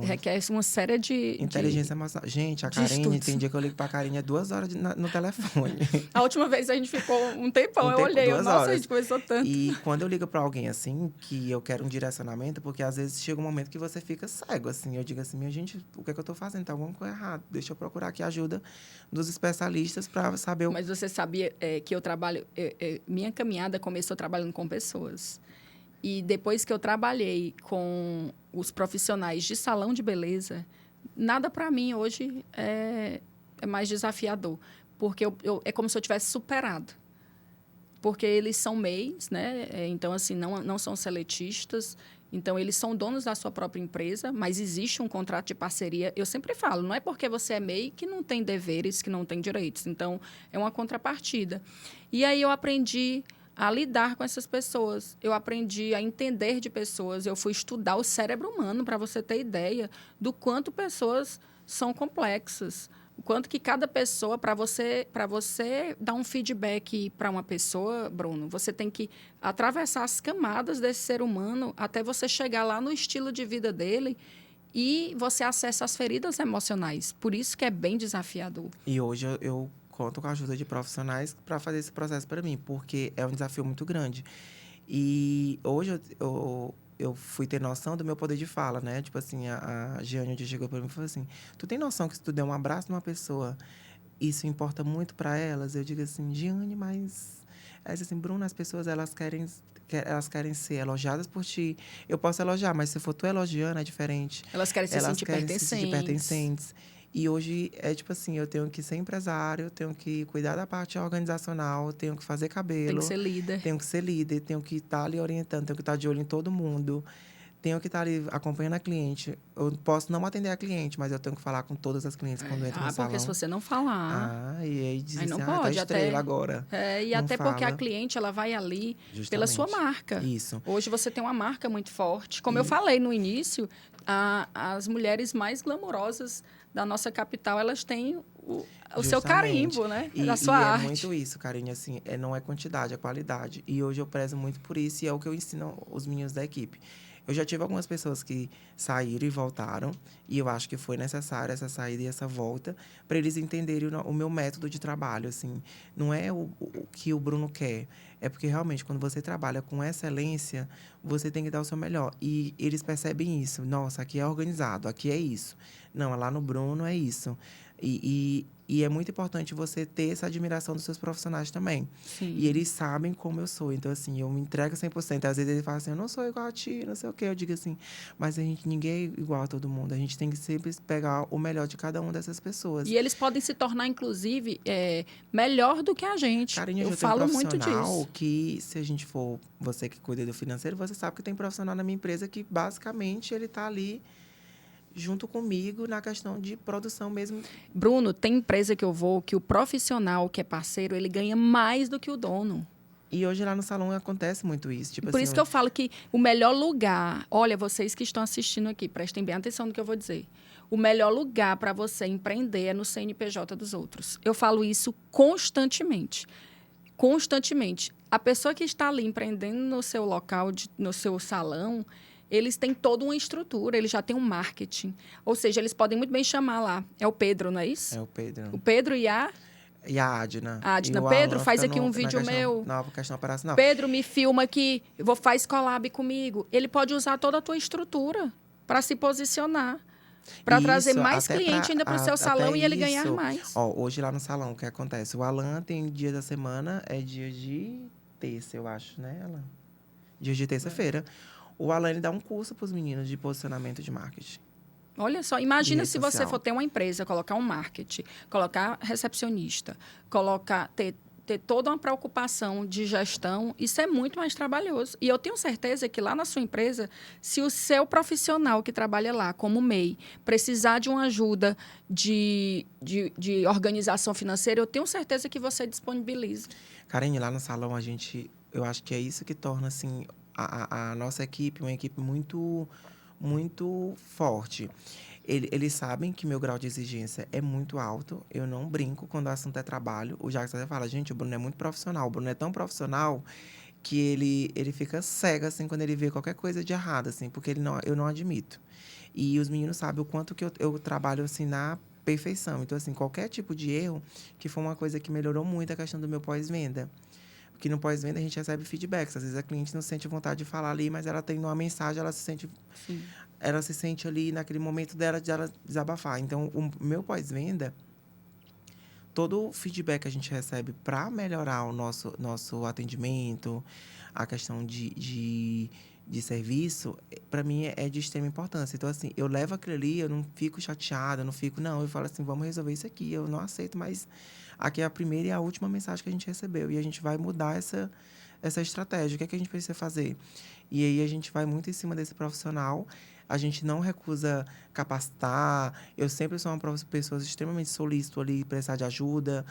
Requer uma série de... Inteligência emocional. Gente, a Karine, tem dia que eu ligo pra Karine, 2 horas no telefone. A última vez a gente ficou um tempão, eu olhei, nossa, a gente conversou tanto. E quando eu ligo pra alguém, assim, que eu quero um direcionamento, porque às vezes chega um momento que você fica cego, assim. Eu digo assim, minha gente, o que é que eu tô fazendo? Tá alguma coisa errada. Deixa eu procurar aqui ajuda dos especialistas pra saber... Mas você sabia que eu trabalho... minha caminhada começou trabalhando com pessoas. E depois que eu trabalhei com os profissionais de salão de beleza, nada para mim hoje é mais desafiador. Porque é como se eu tivesse superado. Porque eles são MEIs, né? Então, assim, não são seletistas. Então, eles são donos da sua própria empresa, mas existe um contrato de parceria. Eu sempre falo, não é porque você é MEI que não tem deveres, que não tem direitos. Então, é uma contrapartida. E aí eu aprendi a lidar com essas pessoas. Eu aprendi a entender de pessoas. Eu fui estudar o cérebro humano, para você ter ideia do quanto pessoas são complexas. O quanto que cada pessoa, para você dar um feedback para uma pessoa, Bruno, você tem que atravessar as camadas desse ser humano até você chegar lá no estilo de vida dele e você acessa as feridas emocionais. Por isso que é bem desafiador. E hoje eu conto com a ajuda de profissionais para fazer esse processo para mim, porque é um desafio muito grande. E hoje eu fui ter noção do meu poder de fala, né? Tipo assim, a Giane chegou para mim e falou assim: tu tem noção que se tu der um abraço numa pessoa, isso importa muito para elas? Eu digo assim, Giane, mas... Aí assim, Bruna, as pessoas, elas querem ser elogiadas por ti. Eu posso elogiar, mas se for tu elogiando, é diferente. Elas querem se sentir Querem se sentir pertencentes. pertencentes. E hoje é tipo assim, eu tenho que ser empresário, eu tenho que cuidar da parte organizacional, eu tenho que fazer Tem que cabelo, ser líder. tenho que ser líder, tenho que estar ali orientando, tenho que estar de olho em todo mundo, tenho que estar ali acompanhando a cliente. Eu posso não atender a cliente, mas eu tenho que falar com todas as clientes quando eu entro no salão. Porque se você não falar... E aí diz Aí não assim, tá pode, estrela agora. e não até fala. porque a cliente, ela vai ali Justamente. pela sua marca. Isso. Hoje você tem uma marca muito forte. Como eu falei no início, as mulheres mais glamourosas da nossa capital, elas têm o seu carimbo, né? Da sua arte. É muito isso, Karine, assim, não é quantidade, é qualidade. E hoje eu prezo muito por isso e é o que eu ensino os meninos da equipe. Eu já tive algumas pessoas que saíram e voltaram, e eu acho que foi necessária essa saída e essa volta para eles entenderem o meu método de trabalho, assim. Não é o que o Bruno quer, é porque realmente quando você trabalha com excelência, você tem que dar o seu melhor. E eles percebem isso. Nossa, aqui é organizado, aqui é isso. Não, lá no Bruno é isso. E é muito importante você ter essa admiração dos seus profissionais também. Sim. E eles sabem como eu sou. Então, assim, eu me entrego 100%. Às vezes eles falam assim, eu não sou igual a ti, não sei o quê. Eu digo assim, mas ninguém é igual a todo mundo. A gente tem que sempre pegar o melhor de cada uma dessas pessoas. E eles podem se tornar, inclusive, melhor do que a gente. Carinha, eu falo muito disso. Que, se a gente for, você que cuida do financeiro, você sabe que tem profissional na minha empresa que, basicamente, ele está ali junto comigo na questão de produção mesmo. Bruno, tem empresa que eu vou que o profissional que é parceiro, ele ganha mais do que o dono. E hoje lá no salão acontece muito isso. Tipo Por assim, isso que eu falo que o melhor lugar... Olha, vocês que estão assistindo aqui, prestem bem atenção no que eu vou dizer. O melhor lugar para você empreender é no CNPJ dos outros. Eu falo isso constantemente. Constantemente. A pessoa que está ali empreendendo no seu local, no seu salão... Eles têm toda uma estrutura, eles já têm um marketing. Ou seja, eles podem muito bem chamar lá. É o Pedro, não é isso? É o Pedro. O Pedro e a Adna. Adna. Pedro, faz aqui um vídeo meu. Na questão operacional. Pedro, me filma aqui. Faz collab comigo. Ele pode usar toda a tua estrutura para se posicionar. Para trazer mais cliente ainda para o seu salão e ele ganhar mais. Hoje lá no salão, o que acontece? O Alan tem dia da semana, é dia de terça, eu acho, né, Alan? Dia de terça-feira. O Alan, ele dá um curso para os meninos de posicionamento de marketing. Olha só, imagina se você for ter uma empresa, colocar um marketing, colocar recepcionista, ter toda uma preocupação de gestão, isso é muito mais trabalhoso. E eu tenho certeza que lá na sua empresa, se o seu profissional que trabalha lá, como MEI, precisar de uma ajuda de organização financeira, eu tenho certeza que você disponibiliza. Karine, lá no salão, eu acho que é isso que torna, assim, a nossa equipe uma equipe muito, muito forte. Eles sabem que meu grau de exigência é muito alto. Eu não brinco quando o assunto é trabalho. O Jackson até fala, gente, o Bruno é muito profissional. O Bruno é tão profissional que ele fica cego, assim, quando ele vê qualquer coisa de errado, assim, porque eu não admito. E os meninos sabem o quanto que eu trabalho, assim, na perfeição. Então, assim, qualquer tipo de erro, que foi uma coisa que melhorou muito a questão do meu pós-venda. Porque no pós-venda a gente recebe feedbacks. Às vezes a cliente não sente vontade de falar ali, mas ela tem uma mensagem, ela se sente ali naquele momento dela de ela desabafar. Então, o meu pós-venda, todo o feedback que a gente recebe para melhorar o nosso atendimento, a questão de serviço, para mim é de extrema importância. Então, assim, eu levo aquilo ali, eu não fico chateada, eu falo assim, vamos resolver isso aqui, eu não aceito mais. Aqui é a primeira e a última mensagem que a gente recebeu. E a gente vai mudar essa estratégia. O que é que a gente precisa fazer? E aí a gente vai muito em cima desse profissional. A gente não recusa capacitar. Eu sempre sou uma pessoa extremamente solícito ali, precisar de ajuda.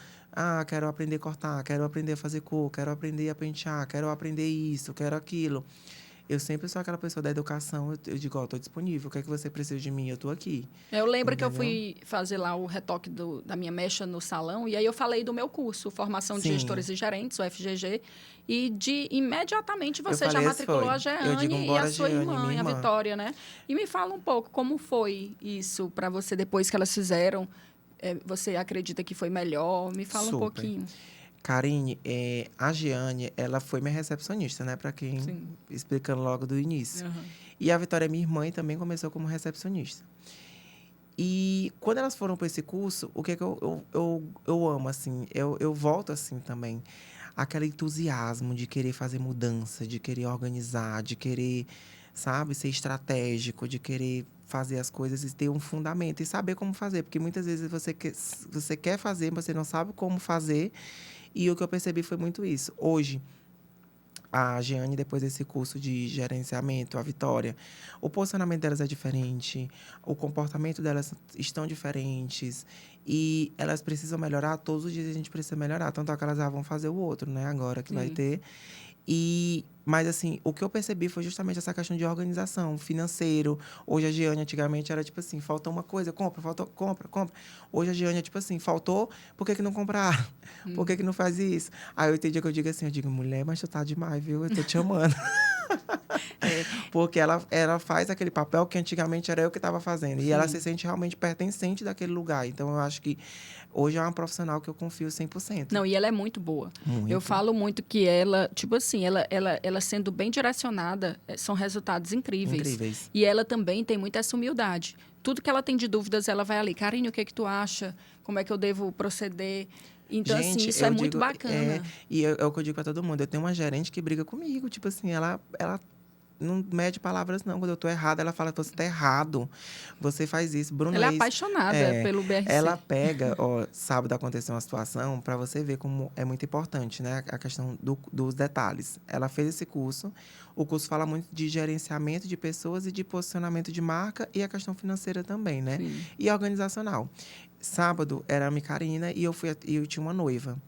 Quero aprender a cortar, quero aprender a fazer cor, quero aprender a pentear, quero aprender isso, quero aquilo. Eu sempre sou aquela pessoa da educação, eu digo, estou disponível, o que é que você precisa de mim? Eu estou aqui. Eu lembro que eu fui fazer lá o retoque da minha mecha no salão, e aí eu falei do meu curso, Formação de Gestores e Gerentes, o FGG, e imediatamente você já matriculou a Jeane e a sua irmã, a Vitória, né? E me fala um pouco, como foi isso para você depois que elas fizeram? você acredita que foi melhor? Me fala um Super. pouquinho. Karine, a Giane, ela foi minha recepcionista, né? Pra quem... Sim. Explicando logo do início. Aham. E a Vitória, minha irmã, também começou como recepcionista. E quando elas foram para esse curso, o que, é que eu amo, assim? Eu volto assim também. Aquele entusiasmo de querer fazer mudança, de querer organizar, de querer, sabe, ser estratégico, de querer fazer as coisas e ter um fundamento e saber como fazer. Porque muitas vezes você quer fazer, mas você não sabe como fazer. E o que eu percebi foi muito isso. Hoje, a Jeane, depois desse curso de gerenciamento, a Vitória, o posicionamento delas é diferente, o comportamento delas estão diferentes e elas precisam melhorar. Todos os dias a gente precisa melhorar. Tanto é que elas já vão fazer o outro, né? Agora que vai Sim. ter. Mas, assim, o que eu percebi foi justamente essa questão de organização, financeiro. Hoje, a Giane, antigamente, era tipo assim, faltou uma coisa, compra, faltou, compra, compra. Hoje, a Giane é tipo assim, faltou, por que não compraram? Por que não faz isso? Aí, eu entendi que eu digo assim, eu digo, mulher, mas tu tá demais, viu? Eu tô te amando. É, Porque ela faz aquele papel que antigamente era eu que estava fazendo. E ela se sim. sente realmente pertencente daquele lugar. Então, eu acho que hoje é uma profissional que eu confio 100%. Não, e ela é muito boa. Eu Muito. falo muito que ela, tipo assim, ela sendo bem direcionada, são resultados incríveis. Incríveis. E ela também tem muita essa humildade. Tudo que ela tem de dúvidas, ela vai ali. Karine, o que é que tu acha? Como é que eu devo proceder? Então, assim, Gente, isso é eu muito digo, bacana. é o que eu digo pra todo mundo. Eu tenho uma gerente que briga comigo. Tipo assim, ela não mede palavras, não. Quando eu tô errada, ela fala, você tá errado. Você faz isso. Bruno Ela é Leis, apaixonada pelo ela BRC. pega, ó, sábado aconteceu uma situação, pra você ver como é muito importante, né? A questão dos detalhes. Ela fez esse curso. O curso fala muito de gerenciamento de pessoas e de posicionamento de marca e a questão financeira também, né? Sim. E organizacional. Sábado era a Micarina e eu tinha uma noiva.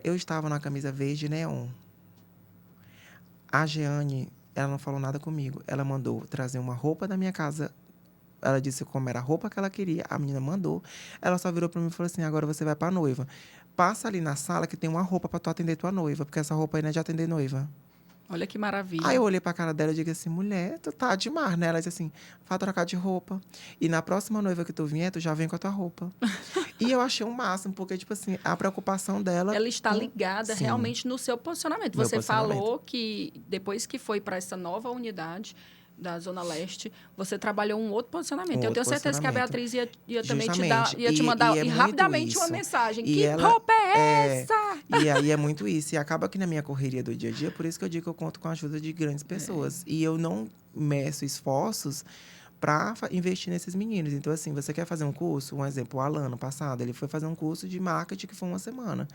Eu estava na camisa verde neon. A Jeane, ela não falou nada comigo. Ela mandou trazer uma roupa da minha casa. Ela disse como era a roupa que ela queria. A menina mandou. Ela só virou para mim e falou assim: agora você vai para a noiva. Passa ali na sala que tem uma roupa para tu atender tua noiva, porque essa roupa aí não é de atender noiva. Olha que Aí maravilha. eu olhei pra cara dela e digo assim, mulher, tu tá demais, né? Ela disse assim, vai trocar de roupa. E na próxima noiva que tu vier, tu já vem com a tua roupa. E eu achei o máximo, porque, tipo assim, a preocupação dela Ela está com... ligada Sim, realmente no seu posicionamento. meu Você posicionamento. falou que depois que foi para essa nova unidade da Zona Leste, você trabalhou um outro Um posicionamento. Eu outro tenho certeza que a posicionamento. Beatriz ia também te dar, Justamente. ia te E mandar é muito rapidamente uma isso. mensagem. E Que ela roupa é é. essa? E aí é muito isso. E acaba que na minha correria do dia a dia, por isso que eu digo que eu conto com a ajuda de grandes pessoas. E eu não meço esforços para investir nesses meninos. Então, assim, você quer fazer um curso? Um exemplo, o Alan, ano passado, ele foi fazer um curso de marketing que foi uma semana.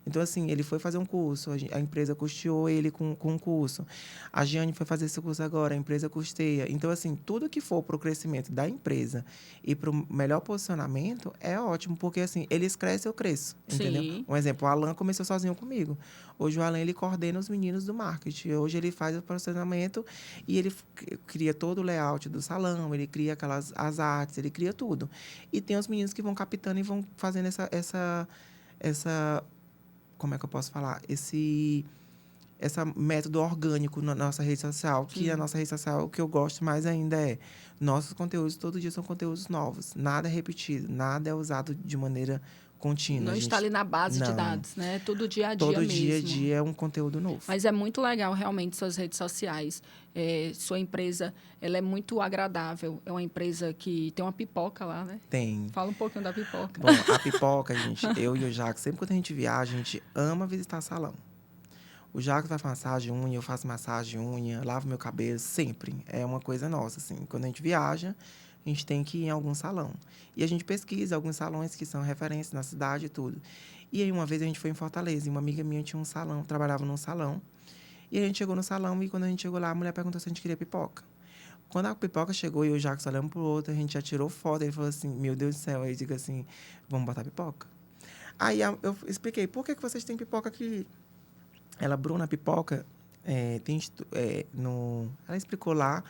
Então, assim, ele foi fazer um curso, a empresa custeou ele com um curso. A Giane foi fazer esse curso agora, a empresa custeia. Então, assim, tudo que for para o crescimento da empresa e para o melhor posicionamento é ótimo, porque, assim, eles crescem, eu cresço, entendeu? Sim. Um exemplo, o Alan começou sozinho comigo. Hoje o Alan, ele coordena os meninos do marketing. Hoje ele faz o posicionamento e ele cria todo o layout do salão, ele cria as artes, ele cria tudo. E tem os meninos que vão captando e vão fazendo essa como é que eu posso falar? Esse método orgânico na nossa rede social, que a Sim. nossa rede social, o que eu gosto mais ainda é nossos conteúdos, todo dia são conteúdos novos. Nada é repetido, nada é usado de maneira contínua. Não A está gente, ali na base de não. dados, né? Tudo dia a dia Todo dia a mesmo. dia é um conteúdo novo. Mas é muito legal, realmente, suas redes sociais. Sua empresa, ela é muito agradável. É uma empresa que tem uma pipoca lá, né? Tem. Fala um pouquinho da pipoca. Bom, a pipoca, gente, eu e o Jacques, sempre quando a gente viaja, a gente ama visitar salão. O Jacques vai fazer massagem unha, eu faço massagem unha, lavo meu cabelo, sempre. É uma coisa nossa, assim. Quando a gente viaja, a gente tem que ir em algum salão. E a gente pesquisa alguns salões que são referências na cidade e tudo. E aí, uma vez a gente foi em Fortaleza e uma amiga minha tinha um salão, trabalhava num salão. E a gente chegou no salão e quando a gente chegou lá, a mulher perguntou se a gente queria pipoca. Quando a pipoca chegou e o Jacques olhando pro outro, a gente já tirou foto. Ele falou assim, meu Deus do céu. Aí eu digo assim, vamos botar pipoca. Aí eu expliquei, por que vocês têm pipoca aqui? Ela, Bruna, a pipoca ela explicou lá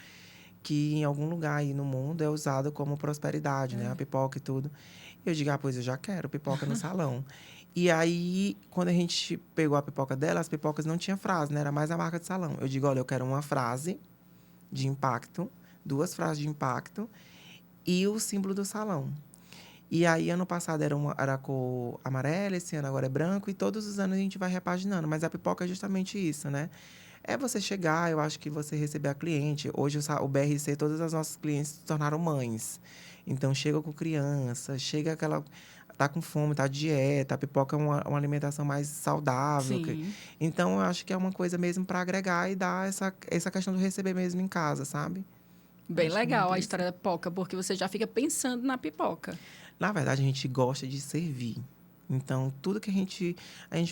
que em algum lugar aí no mundo é usado como prosperidade, né? A pipoca e tudo. E eu digo, pois eu já quero pipoca no salão. E aí, quando a gente pegou a pipoca dela, as pipocas não tinham frase, né? Era mais a marca de salão. Eu digo, olha, eu quero uma frase de impacto, 2 frases de impacto e o símbolo do salão. E aí, ano passado era cor amarela, esse ano agora é branco, e todos os anos a gente vai repaginando. Mas a pipoca é justamente isso, né? É você chegar, eu acho que você receber a cliente. Hoje o BRC, todas as nossas clientes se tornaram mães. Então, chega com criança, chega aquela... Tá com fome, tá de dieta, a pipoca é uma alimentação mais saudável. Sim. Então, eu acho que é uma coisa mesmo para agregar e dar essa questão do receber mesmo em casa, sabe? Bem Acho que é legal muito a isso. história da pipoca, porque você já fica pensando na pipoca. Na verdade, a gente gosta de servir. Então, tudo que a gente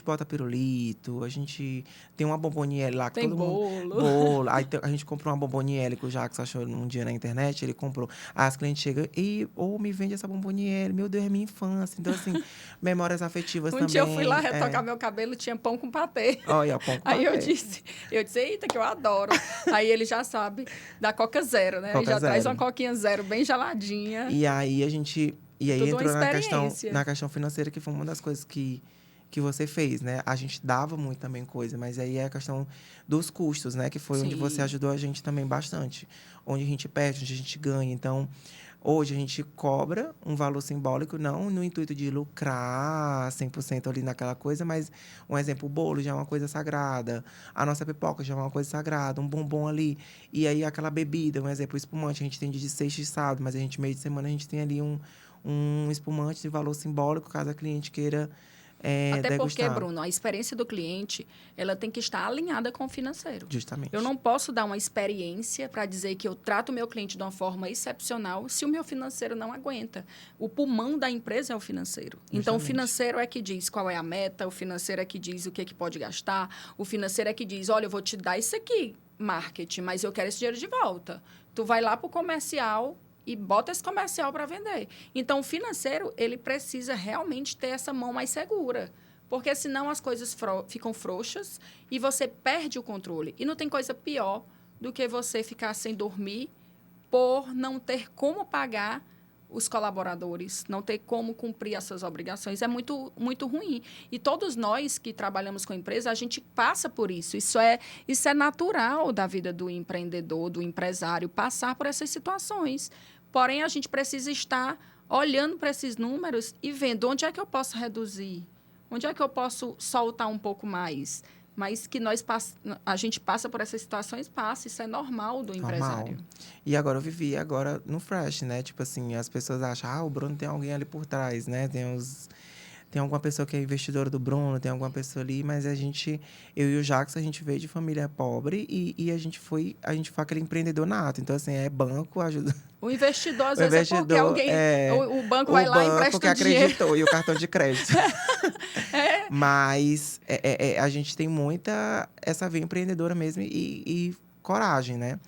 bota pirulito, a gente tem uma bomboniere lá que Tem todo mundo... bolo. Bolo. Aí a gente comprou uma bomboniere que o Jacques achou um dia na internet, ele comprou. Aí as clientes chegam e, me vende essa bomboniere. Meu Deus, é minha infância. Então, assim, memórias afetivas Um dia eu fui lá também. retocar meu cabelo, tinha pão com patê. Olha, pão com Aí patê. eu disse, eita, que eu adoro. Aí ele já sabe da Coca Zero, né? Ele Coca já traz uma Zero. coquinha zero bem geladinha. E aí a gente. E aí Tudo uma entrou experiência. na questão financeira, que foi uma das coisas que você fez, né? A gente dava muito também coisa, mas aí é a questão dos custos, né? Que foi onde você Sim. ajudou a gente também bastante. Onde a gente perde, onde a gente ganha. Então, hoje a gente cobra um valor simbólico, não no intuito de lucrar 100% ali naquela coisa, mas, um exemplo, o bolo já é uma coisa sagrada, a nossa pipoca já é uma coisa sagrada, um bombom ali. E aí aquela bebida, um exemplo, o espumante, a gente tem de sexta e sábado, mas a gente, meio de semana, a gente tem ali um espumante de valor simbólico, caso a cliente queira Até porque, degustar. Bruno, a experiência do cliente, ela tem que estar alinhada com o financeiro. Eu Justamente. não posso dar uma experiência para dizer que eu trato o meu cliente de uma forma excepcional se o meu financeiro não aguenta. O pulmão da empresa é o financeiro. Então, o Justamente. financeiro é que diz qual é a meta, o financeiro é que diz o que é que pode gastar, o financeiro é que diz, olha, eu vou te dar isso aqui, marketing, mas eu quero esse dinheiro de volta. Tu vai lá para o comercial e bota esse comercial para vender. Então, o financeiro, ele precisa realmente ter essa mão mais segura. Porque senão as coisas ficam frouxas e você perde o controle. E não tem coisa pior do que você ficar sem dormir por não ter como pagar os colaboradores, não ter como cumprir as suas obrigações. É muito, muito ruim. E todos nós que trabalhamos com empresa, a gente passa por isso. Isso é natural da vida do empreendedor, do empresário, passar por essas situações. Porém, a gente precisa estar olhando para esses números e vendo onde é que eu posso reduzir, onde é que eu posso soltar um pouco mais. Mas que a gente passa por essas situações, passa. Isso é normal do Normal. empresário. E agora eu vivi agora no Fresh, né? Tipo assim, as pessoas acham, o Bruno tem alguém ali por trás, né? Tem alguma pessoa que é investidora do Bruno, tem alguma pessoa ali, mas eu e o Jackson, a gente veio de família pobre e a gente foi aquele empreendedor nato. Então, assim, é banco, ajuda. O investidor, às O vezes, é porque investidor alguém. é O banco o vai lá e banco que empresta o dinheiro. acreditou e o cartão de crédito. É. Mas a gente tem muita essa veia empreendedora mesmo e coragem, né?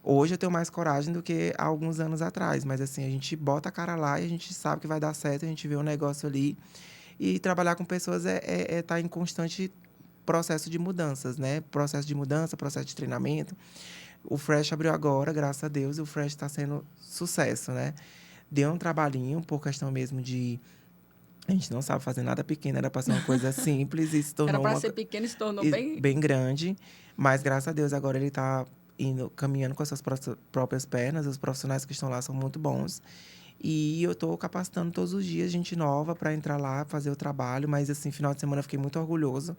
Hoje eu tenho mais coragem do que há alguns anos atrás, mas assim, a gente bota a cara lá e a gente sabe que vai dar certo, a gente vê um negócio ali. E trabalhar com pessoas é estar em constante processo de mudanças, né? Processo de mudança, processo de treinamento. O Fresh abriu agora, graças a Deus, e o Fresh está sendo sucesso, né? Deu um trabalhinho por questão mesmo de... A gente não sabe fazer nada pequeno, era para ser uma coisa simples e se Era tornou para ser pequeno e se tornou bem. bem grande. Mas, graças a Deus, agora ele está caminhando com as suas próprias pernas. Os profissionais que estão lá são muito bons. E eu estou capacitando todos os dias gente nova para entrar lá, fazer o trabalho. Mas, assim, final de semana eu fiquei muito orgulhoso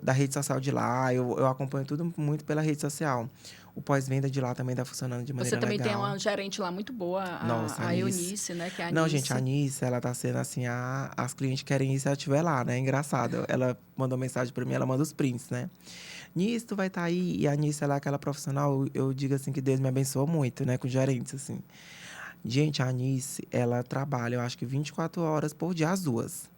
da rede social de lá. Eu acompanho tudo muito pela rede social. O pós-venda de lá também está funcionando de Você maneira também tem legal. uma gerente lá muito boa, Nossa, a Anice. Eunice, né? Que é a Não, Anice. gente, a Anice, ela tá sendo assim, as clientes querem ir se ela estiver lá, né? Engraçado. Ela mandou mensagem pra mim, ela manda os prints, né? Nice, tu vai estar aí. E a Anice, ela é aquela profissional, eu digo assim, que Deus me abençoa muito, né? Com gerentes, assim. Gente, a Anice, ela trabalha, eu acho que 24 horas por dia, as duas.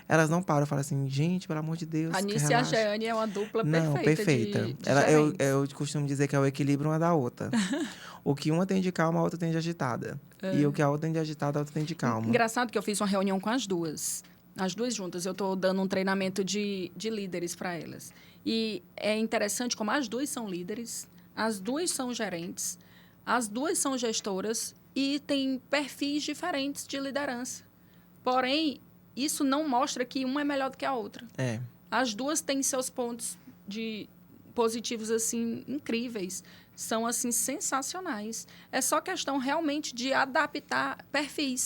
Elas não param, eu falo assim, gente, pelo amor de A Deus, que Anice e a relaxa. Jeane é uma dupla Não, perfeita perfeita. de gerentes. Eu costumo dizer que é o equilíbrio uma da outra. O que uma tem de calma, a outra tem de agitada. E o que a outra tem de agitada, a outra tem de calma. Engraçado que eu fiz uma reunião com as duas juntas. Eu estou dando um treinamento de líderes para elas. E é interessante como as duas são líderes, as duas são gerentes, as duas são gestoras e têm perfis diferentes de liderança. Porém, isso não mostra que uma é melhor do que a outra. É. As duas têm seus pontos positivos, assim, incríveis. São, assim, sensacionais. É só questão, realmente, de adaptar perfis.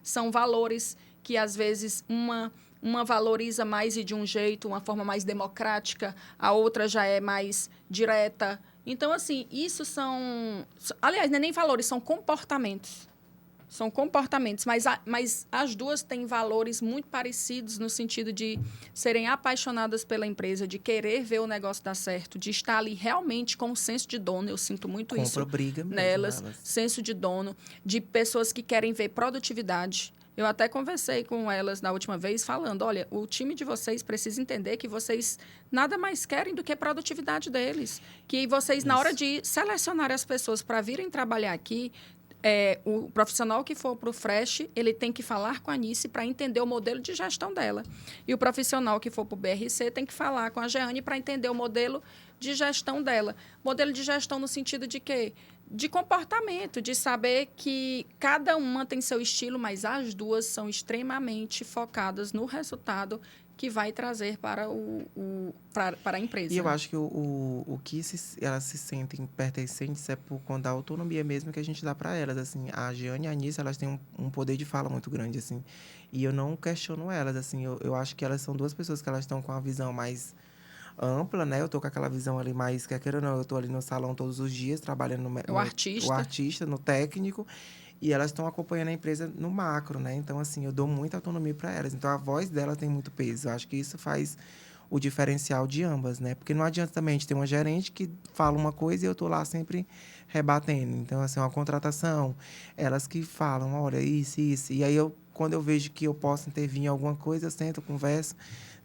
São valores que, às vezes, uma valoriza mais e de um jeito, uma forma mais democrática, a outra já é mais direta. Então, assim, isso são... Aliás, não é nem valores, são comportamentos. São comportamentos, mas as duas têm valores muito parecidos no sentido de serem apaixonadas pela empresa, de querer ver o negócio dar certo, de estar ali realmente com o senso de dono. Eu sinto muito isso Briga mesmo, nelas, elas. senso de dono, de pessoas que querem ver produtividade. Eu até conversei com elas na última vez, falando, olha, o time de vocês precisa entender que vocês nada mais querem do que a produtividade deles. Que vocês, na hora Isso. de selecionar as pessoas para virem trabalhar aqui, o profissional que for para o Fresh, ele tem que falar com a Anice para entender o modelo de gestão dela. E o profissional que for para o BRC tem que falar com a Jeane para entender o modelo de gestão dela. Modelo de gestão no sentido de quê? De comportamento, de saber que cada uma tem seu estilo, mas as duas são extremamente focadas no resultado que vai trazer para para a empresa. E eu acho que o que elas se sentem pertencentes é por conta da autonomia mesmo que a gente dá para elas, assim. A Giane e a Anice, elas têm um poder de fala muito grande, assim. E eu não questiono elas, assim. Eu acho que elas são duas pessoas que elas estão com a visão mais ampla, né? Eu tô com aquela visão ali mais, quer queira ou não, eu tô ali no salão todos os dias, trabalhando o artista, no técnico. E elas estão acompanhando a empresa no macro, né? Então, assim, eu dou muita autonomia para elas. Então, a voz delas tem muito peso. Eu acho que isso faz o diferencial de ambas, né? Porque não adianta também a gente ter uma gerente que fala uma coisa e eu tô lá sempre rebatendo. Então, assim, uma contratação, elas que falam, olha, isso. E aí, quando eu vejo que eu posso intervir em alguma coisa, eu sento, converso,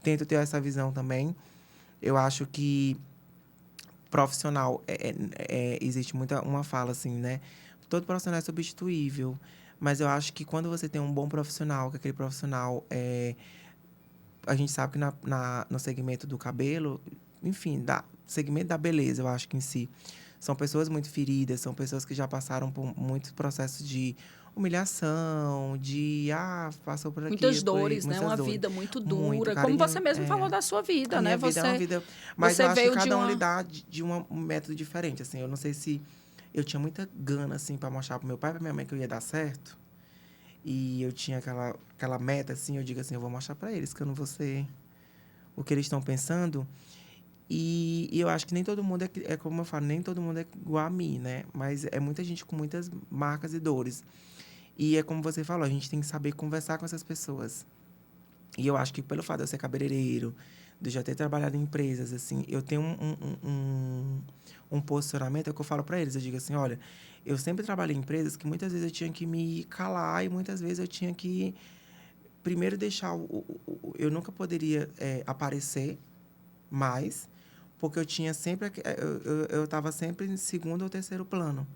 tento ter essa visão também. Eu acho que profissional, existe uma fala assim, né? Todo profissional é substituível, mas eu acho que quando você tem um bom profissional, que aquele profissional a gente sabe que no segmento do cabelo, enfim, segmento da beleza, eu acho que em si, são pessoas muito feridas, são pessoas que já passaram por muitos processos de humilhação, passou por aqui, Muitas por aí, dores, né? muitas Uma dores. vida muito Muito dura. Como você carinho, mesmo falou da sua a vida, né? minha vida é uma vida... Mas Você eu acho que veio de cada um uma... lidar de um método diferente, assim. Eu não sei se... Eu tinha muita gana, assim, para mostrar pro meu pai e pra minha mãe que eu ia dar certo. E eu tinha aquela meta, assim, eu digo assim, eu vou mostrar para eles que eu não vou ser o que eles estão pensando. E eu acho que nem todo mundo é como eu falo, nem todo mundo é igual a mim, né? Mas é muita gente com muitas marcas e dores. E é como você falou, a gente tem que saber conversar com essas pessoas. E eu acho que pelo fato de eu ser cabeleireiro, de eu já ter trabalhado em empresas, assim, eu tenho um posicionamento, é o que eu falo para eles. Eu digo assim, olha, eu sempre trabalhei em empresas que muitas vezes eu tinha que me calar e muitas vezes eu tinha que primeiro deixar eu nunca poderia aparecer mais, porque eu tinha sempre eu estava sempre em segundo ou terceiro plano.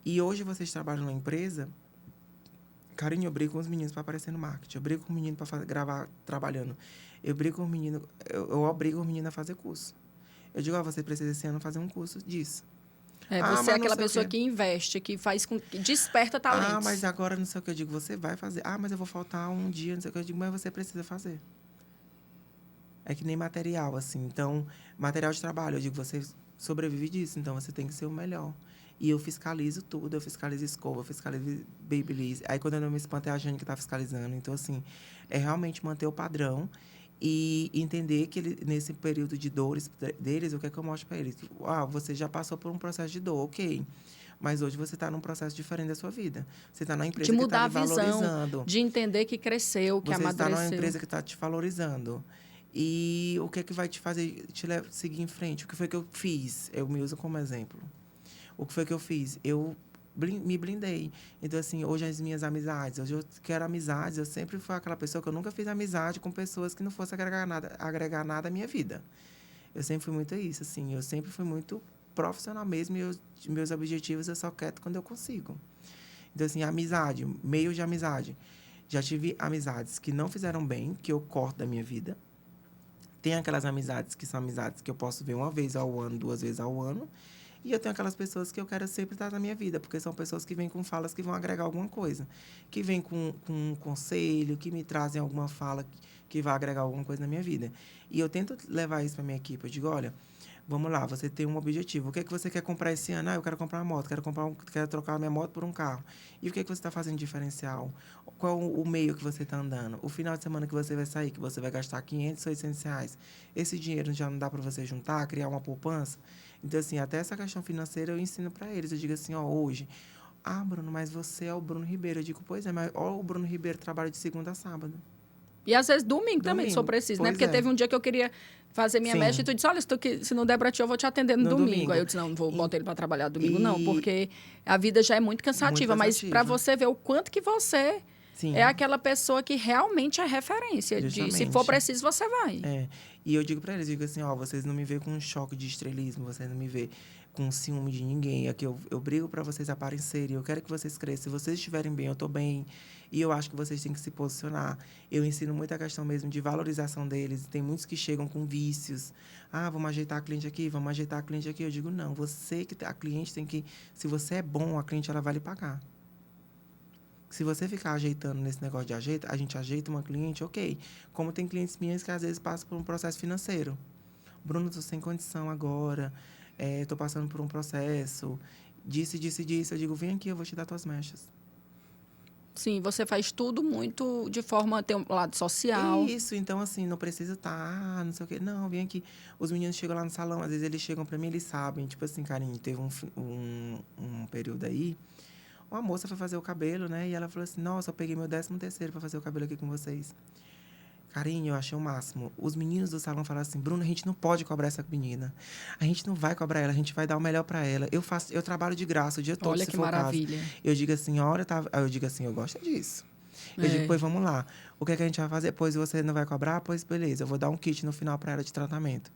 E hoje vocês trabalham numa empresa, Carinho, eu brigo com os meninos para aparecer no marketing. Eu brigo com o menino para gravar trabalhando. Eu brigo com o menino, eu obrigo o menino a fazer curso. Eu digo, você precisa esse ano fazer um curso disso. Você é Mas não aquela sei o pessoa quê. que investe, que faz que desperta talentos. Mas agora não sei o que. Eu digo, você vai fazer. Mas eu vou faltar um dia, não sei o que. Eu digo, mas você precisa fazer. É que nem material, assim. Então, material de trabalho, eu digo, você sobrevive disso, então você tem que ser o melhor. E eu fiscalizo tudo, eu fiscalizo escova, eu fiscalizo babyliss. Aí, quando eu não me espanto, é a Jane que está fiscalizando. Então, assim, é realmente manter o padrão e entender que nesse período de dores deles, o que é que eu mostro para eles? Você já passou por um processo de dor, ok. Mas hoje você está num processo diferente da sua vida. Você está numa empresa De que está mudar lhe a visão, valorizando. de entender que cresceu, que Você está numa amadureceu. empresa que está te valorizando. E o que é que vai te fazer seguir em frente? O que foi que eu fiz? Eu me uso como exemplo. O que foi que eu fiz? Eu me blindei. Então, assim, hoje as minhas amizades, hoje eu quero amizades, eu sempre fui aquela pessoa que eu nunca fiz amizade com pessoas que não fossem agregar nada à minha vida. Eu sempre fui muito isso, assim, eu sempre fui muito profissional mesmo e meus objetivos eu só quero quando eu consigo. Então, assim, amizade, meio de amizade. Já tive amizades que não fizeram bem, que eu corto da minha vida. Tem aquelas amizades que são amizades que eu posso ver uma vez ao ano, 2 vezes ao ano. E eu tenho aquelas pessoas que eu quero sempre estar na minha vida, porque são pessoas que vêm com falas que vão agregar alguma coisa. Que vêm com um conselho, que me trazem alguma fala que vai agregar alguma coisa na minha vida. E eu tento levar isso para minha equipe. Eu digo, olha, Vamos lá, você tem um objetivo. O que é que você quer comprar esse ano? Eu quero comprar uma moto, quero trocar a minha moto por um carro. E o que é que você está fazendo de diferencial? Qual o meio que você está andando? O final de semana que você vai sair, que você vai gastar 500, 800 reais. Esse dinheiro já não dá para você juntar, criar uma poupança? Então, assim, até essa questão financeira eu ensino para eles. Eu digo assim, hoje... Bruno, mas você é o Bruno Ribeiro. Eu digo, pois é, mas o Bruno Ribeiro trabalha de segunda a sábado. E às vezes domingo também, se for preciso, né? Porque teve um dia que eu queria fazer minha mecha e tu disse, olha, se não der pra ti, eu vou te atender no domingo. Aí eu disse, não vou botar ele pra trabalhar domingo, não, porque a vida já é muito cansativa. Mas pra você ver o quanto que você é aquela pessoa que realmente é referência. Se for preciso, você vai. E eu digo pra eles, digo assim, vocês não me vê com um choque de estrelismo, vocês não me vê com ciúme de ninguém. Aqui eu brigo pra vocês aparecerem, eu quero que vocês cresçam. Se vocês estiverem bem, eu tô bem. E eu acho que vocês têm que se posicionar. Eu ensino muito a questão mesmo de valorização deles. Tem muitos que chegam com vícios. Vamos ajeitar a cliente aqui, vamos ajeitar a cliente aqui. Eu digo, não, a cliente tem que... Se você é bom, a cliente ela vai lhe pagar. Se você ficar ajeitando nesse negócio de a gente ajeita uma cliente, ok. Como tem clientes minhas que às vezes passam por um processo financeiro. Bruno, estou sem condição agora, estou passando por um processo, disse. Eu digo, vem aqui, eu vou te dar tuas mechas. Sim, você faz tudo muito de forma a ter um lado social. Isso, então assim, não precisa estar, não sei o quê. Não, vem aqui. Os meninos chegam lá no salão, às vezes eles chegam para mim, eles sabem. Tipo assim, Karine, teve um período aí, uma moça foi fazer o cabelo, né? E ela falou assim, nossa, eu peguei meu 13º para fazer o cabelo aqui com vocês. Karine, eu achei o máximo. Os meninos do salão falaram assim, Bruno, a gente não pode cobrar essa menina. A gente não vai cobrar ela, a gente vai dar o melhor para ela. Eu trabalho de graça o dia todo, olha se que for maravilha. caso. Eu digo assim, eu digo assim, eu gosto disso. Eu digo, pois vamos lá. O que é que a gente vai fazer? Pois você não vai cobrar? Pois beleza, eu vou dar um kit no final para ela de tratamento.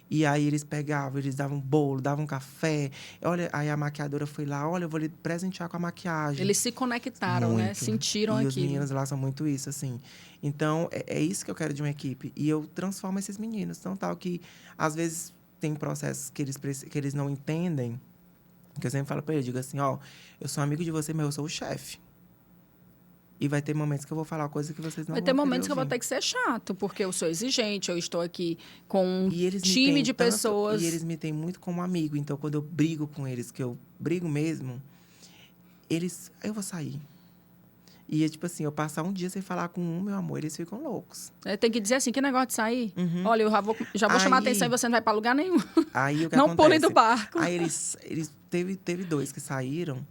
E aí eles pegavam, eles davam bolo, davam café. Olha, aí a maquiadora foi lá, olha, eu vou lhe presentear com a maquiagem. Eles se conectaram, muito, né? Sentiram aquilo. E os meninos lá são muito isso, assim. Então, é isso que eu quero de uma equipe. E eu transformo esses meninos. Então, tal que, às vezes, tem processos que eles não entendem. Que eu sempre falo para eles, digo assim, eu sou amigo de você, mas eu sou o chefe. E vai ter momentos que eu vou falar coisa que vocês não vão querer ouvir. Vai ter momentos que eu vou ter que ser chato, porque eu sou exigente, eu estou aqui com um time de pessoas. E eles me têm muito como amigo. Então, quando eu brigo com eles, que eu brigo mesmo, eu vou sair. E, tipo assim, eu passar um dia sem falar com meu amor, eles ficam loucos. Tem que dizer assim, que negócio de sair? Olha, eu já vou chamar a atenção e você não vai para lugar nenhum. Aí, o que não acontece? Pulem do barco. Aí, teve 2 que saíram.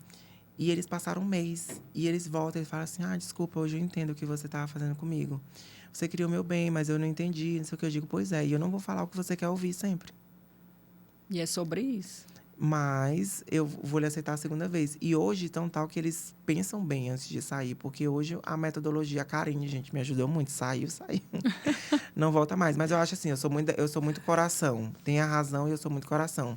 E eles passaram um mês. E eles voltam e falam assim, desculpa, hoje eu entendo o que você estava fazendo comigo. Você queria o meu bem, mas eu não entendi. Não sei o que. Eu digo, pois é. E eu não vou falar o que você quer ouvir sempre. E é sobre isso. Mas eu vou lhe aceitar a segunda vez. E hoje, então, tal que eles pensam bem antes de sair. Porque hoje a metodologia, a Karine, gente, me ajudou muito. Saiu. Não volta mais. Mas eu acho assim, eu sou muito coração. Tem a razão e eu sou muito coração.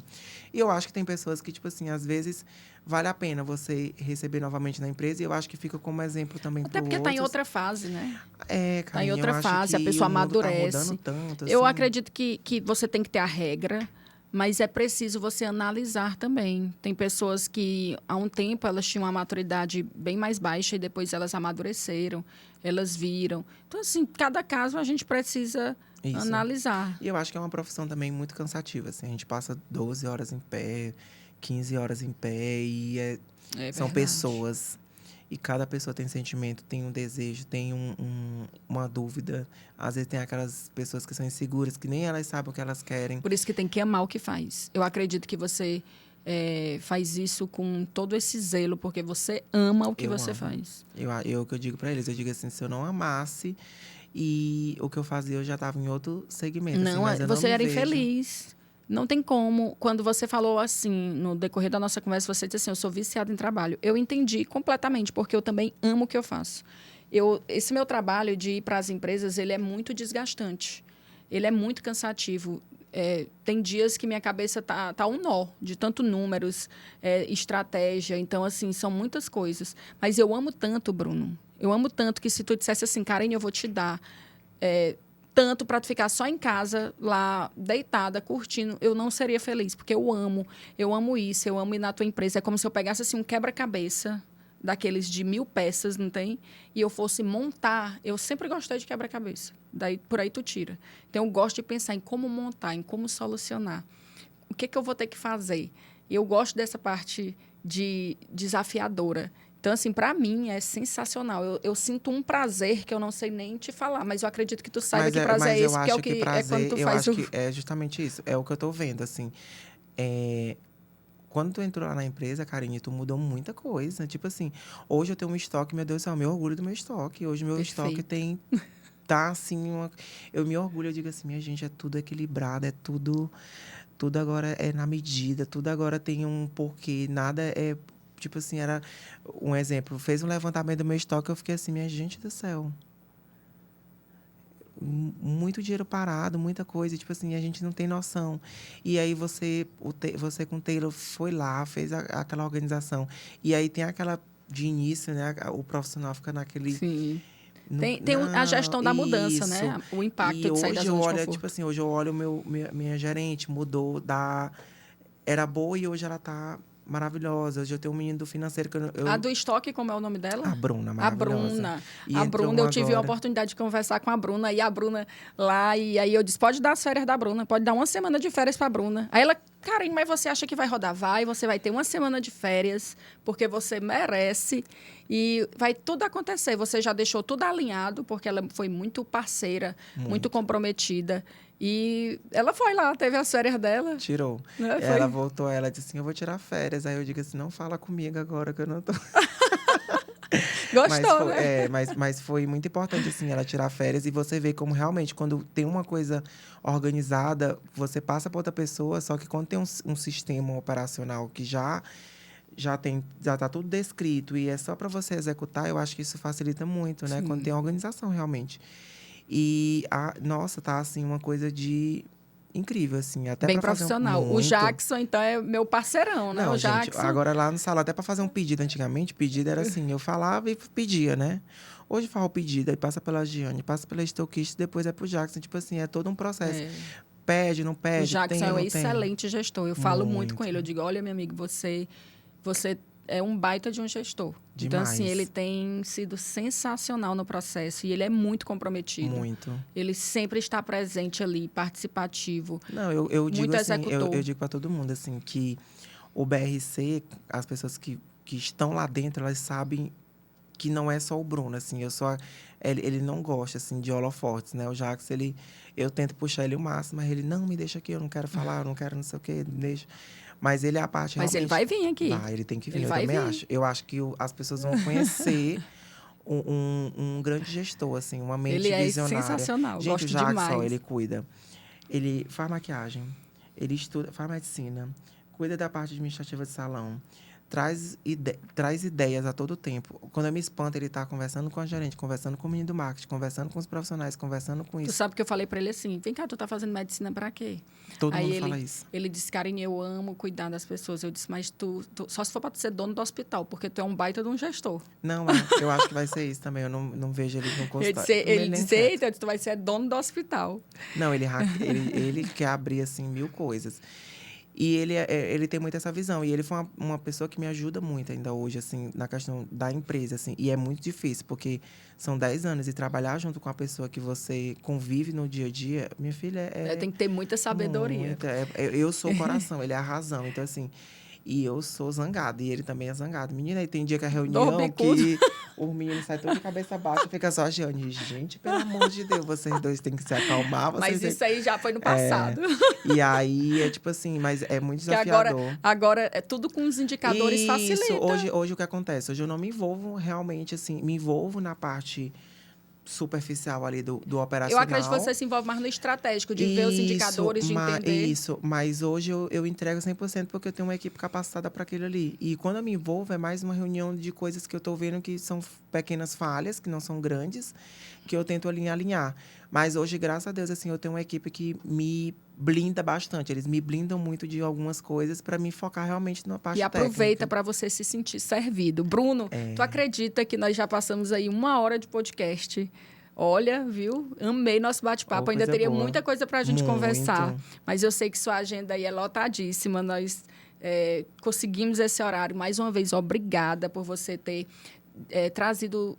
E eu acho que tem pessoas que, tipo assim, às vezes vale a pena você receber novamente na empresa. E eu acho que fica como exemplo também para outros. Até porque está em outra fase, né? Karine, está em outra fase, a pessoa amadurece. Tá mudando tanto, assim. Eu acredito que você tem que ter a regra. Mas é preciso você analisar também. Tem pessoas que, há um tempo, elas tinham uma maturidade bem mais baixa e depois elas amadureceram, elas viram. Então, assim, cada caso a gente precisa analisar. E eu acho que é uma profissão também muito cansativa. Assim, a gente passa 12 horas em pé, 15 horas em pé e são pessoas. E cada pessoa tem sentimento, tem um desejo, tem uma dúvida. Às vezes tem aquelas pessoas que são inseguras, que nem elas sabem o que elas querem. Por isso que tem que amar o que faz. Eu acredito que você faz isso com todo esse zelo, porque você ama o que você faz. O que eu digo para eles, eu digo assim, se eu não amasse, e o que eu fazia, eu já estava em outro segmento. Não, assim, mas você não era infeliz. Não tem como. Quando você falou assim, no decorrer da nossa conversa, você disse assim, eu sou viciada em trabalho. Eu entendi completamente, porque eu também amo o que eu faço. Esse meu trabalho de ir para as empresas, ele é muito desgastante. Ele é muito cansativo. Tem dias que minha cabeça tá um nó, de tanto números, estratégia. Então, assim, são muitas coisas. Mas eu amo tanto, Bruno. Eu amo tanto que se tu dissesse assim, Karine, eu vou te dar... tanto para tu ficar só em casa, lá, deitada, curtindo, eu não seria feliz, porque eu amo isso, eu amo ir na tua empresa. É como se eu pegasse, assim, um quebra-cabeça, daqueles de 1000 peças, não tem? E eu fosse montar. Eu sempre gostei de quebra-cabeça. Por aí tu tira. Então, eu gosto de pensar em como montar, em como solucionar. que eu vou ter que fazer? E eu gosto dessa parte desafiadora. Então, assim, para mim é sensacional. Eu sinto um prazer que eu não sei nem te falar, mas eu acredito que tu saiba que prazer é esse, porque é o que é quando tu eu faz acho o... que é justamente isso. É o que eu tô vendo, assim. É, quando tu entrou lá na empresa, Karine, tu mudou muita coisa. Tipo assim, hoje eu tenho um estoque, meu Deus do céu, eu me orgulho do meu estoque. Hoje meu estoque Perfeito. tem... Tá, assim, eu me orgulho, eu digo assim, minha gente, é tudo equilibrado, é tudo... Tudo agora é na medida, tudo agora tem um porquê, nada é... Tipo assim, era um exemplo. Fez um levantamento do meu estoque, eu fiquei assim, minha gente do céu. Muito dinheiro parado, muita coisa, tipo assim, a gente não tem noção. E aí você com o Taylor foi lá, fez aquela organização. E aí tem aquela de início, né? O profissional fica naquele. Sim. Tem a Não, gestão da mudança, isso. né? O impacto E de sair da hoje eu zona de olho, tipo conforto. assim, hoje eu olho minha gerente, mudou da. Era boa e hoje ela tá maravilhosa. Hoje eu tenho um menino do financeiro que A do estoque, como é o nome dela? a Bruna, A maravilhosa. Bruna. E A entrou Bruna, um eu tive a agora. oportunidade de conversar com a Bruna, e a Bruna lá, e aí eu disse, pode dar as férias da Bruna, pode dar uma semana de férias pra Bruna. Aí ela, Karen, mas você acha que vai rodar? Vai, você vai ter uma semana de férias, porque você merece, e vai tudo acontecer. Você já deixou tudo alinhado, porque ela foi muito parceira, muito Muito. comprometida. E ela foi lá, teve as férias dela, Tirou. né? Ela Foi. voltou, ela disse assim, eu vou tirar férias. Aí eu digo assim, não fala comigo agora que eu não tô. Gostou, né? Mas foi muito importante, assim, ela tirar férias. E você vê como realmente, quando tem uma coisa organizada, você passa para outra pessoa. Só que quando tem um sistema operacional que já tá tudo descrito e é só para você executar, eu acho que isso facilita muito, né? Quando Sim. tem organização, realmente. Nossa, tá, assim, uma coisa de... Incrível, assim, até Bem para fazer profissional. O muito. Jackson, então, é meu parceirão, né? O Não, gente, Jackson. agora lá no salão, até para fazer um pedido antigamente, pedido era assim, eu falava e pedia, né? Hoje faz o pedido, aí passa pela Giane, passa pela estoquista, depois é pro Jackson. Tipo assim, é todo um processo. É. Pede, não O pede, Jackson tem é ou um não tem? excelente gestor. Eu falo muito com Muito. ele. Eu digo, olha, meu amigo, você é um baita de um gestor. Então, assim, ele Demais. tem sido sensacional no processo e ele é muito comprometido. Muito. Ele sempre está presente ali, participativo, Não, eu digo muito assim, eu executor. digo para todo mundo, assim, que o BRC, as pessoas que estão lá dentro, elas sabem que não é só o Bruno, assim, ele não gosta, assim, de holofotes, né? O Jax, eu tento puxar ele o máximo, mas ele, não, me deixa aqui, eu não quero falar, eu não quero não sei o quê, me deixa. Mas ele é a parte Mas ele realmente... vai vir aqui. Vai, ele tem que vir, Ele eu vai também vir. acho. Eu acho que as pessoas vão conhecer um grande gestor, assim, uma Ele mente é visionária. sensacional. Gente, o Gosto Jax, ó, demais. ele cuida. Ele faz maquiagem, ele estuda, faz medicina, cuida da parte administrativa de salão, traz ideias a todo tempo. Quando eu me espanto, ele tá conversando com a gerente, conversando com o menino do marketing, conversando com os profissionais, conversando com Tu isso. sabe que eu falei pra ele assim, vem cá, tu tá fazendo medicina pra quê? Todo Aí mundo fala isso. ele disse, Karine, eu amo cuidar das pessoas. Eu disse, mas só se for pra tu ser dono do hospital, porque tu é um baita de um gestor. Não, eu acho que vai ser isso também. Eu não vejo ele no consultório. Ele Nem disse, certo. eita, tu vai ser dono do hospital. Não, ele quer abrir, assim, mil coisas. E ele tem muito essa visão. E ele foi uma pessoa que me ajuda muito ainda hoje, assim, na questão da empresa, assim. E é muito difícil, porque são 10 anos e trabalhar junto com a pessoa que você convive no dia a dia, minha filha, Tem que ter muita sabedoria. muita. Eu sou o coração, ele é a razão. Então, assim, e eu sou zangada, e ele também é zangado. Menina, aí tem dia que a reunião Dorbicudo. que o menino sai todo de cabeça baixa, fica só a Giane. Gente, pelo amor de Deus, vocês dois têm que se acalmar, vocês Mas têm... isso aí já foi no É, passado. e aí é tipo assim, mas é muito Que agora, desafiador. agora é tudo com os indicadores Isso, facilita. hoje o que acontece? Hoje eu não me envolvo realmente, assim, me envolvo na parte superficial ali do Eu acredito que operacional. você se envolve mais no estratégico, de ver os indicadores, de entender. Mas hoje eu entrego 100% porque eu tenho uma equipe capacitada para aquilo ali. E quando eu me envolvo, é mais uma reunião de coisas que eu estou vendo que são pequenas falhas, que não são grandes, que eu tento alinhar. Mas hoje, graças a Deus, assim, eu tenho uma equipe que me blinda bastante. Eles me blindam muito de algumas coisas para me focar realmente na parte E aproveita técnica. para você se sentir servido. Bruno, tu acredita que nós já passamos aí 1 hora de podcast? Olha, viu? Amei nosso bate-papo. Oh, Ainda coisa teria boa. muita coisa para a gente conversar. Muito. Mas eu sei que sua agenda aí é lotadíssima. Nós conseguimos esse horário. Mais uma vez, obrigada por você ter trazido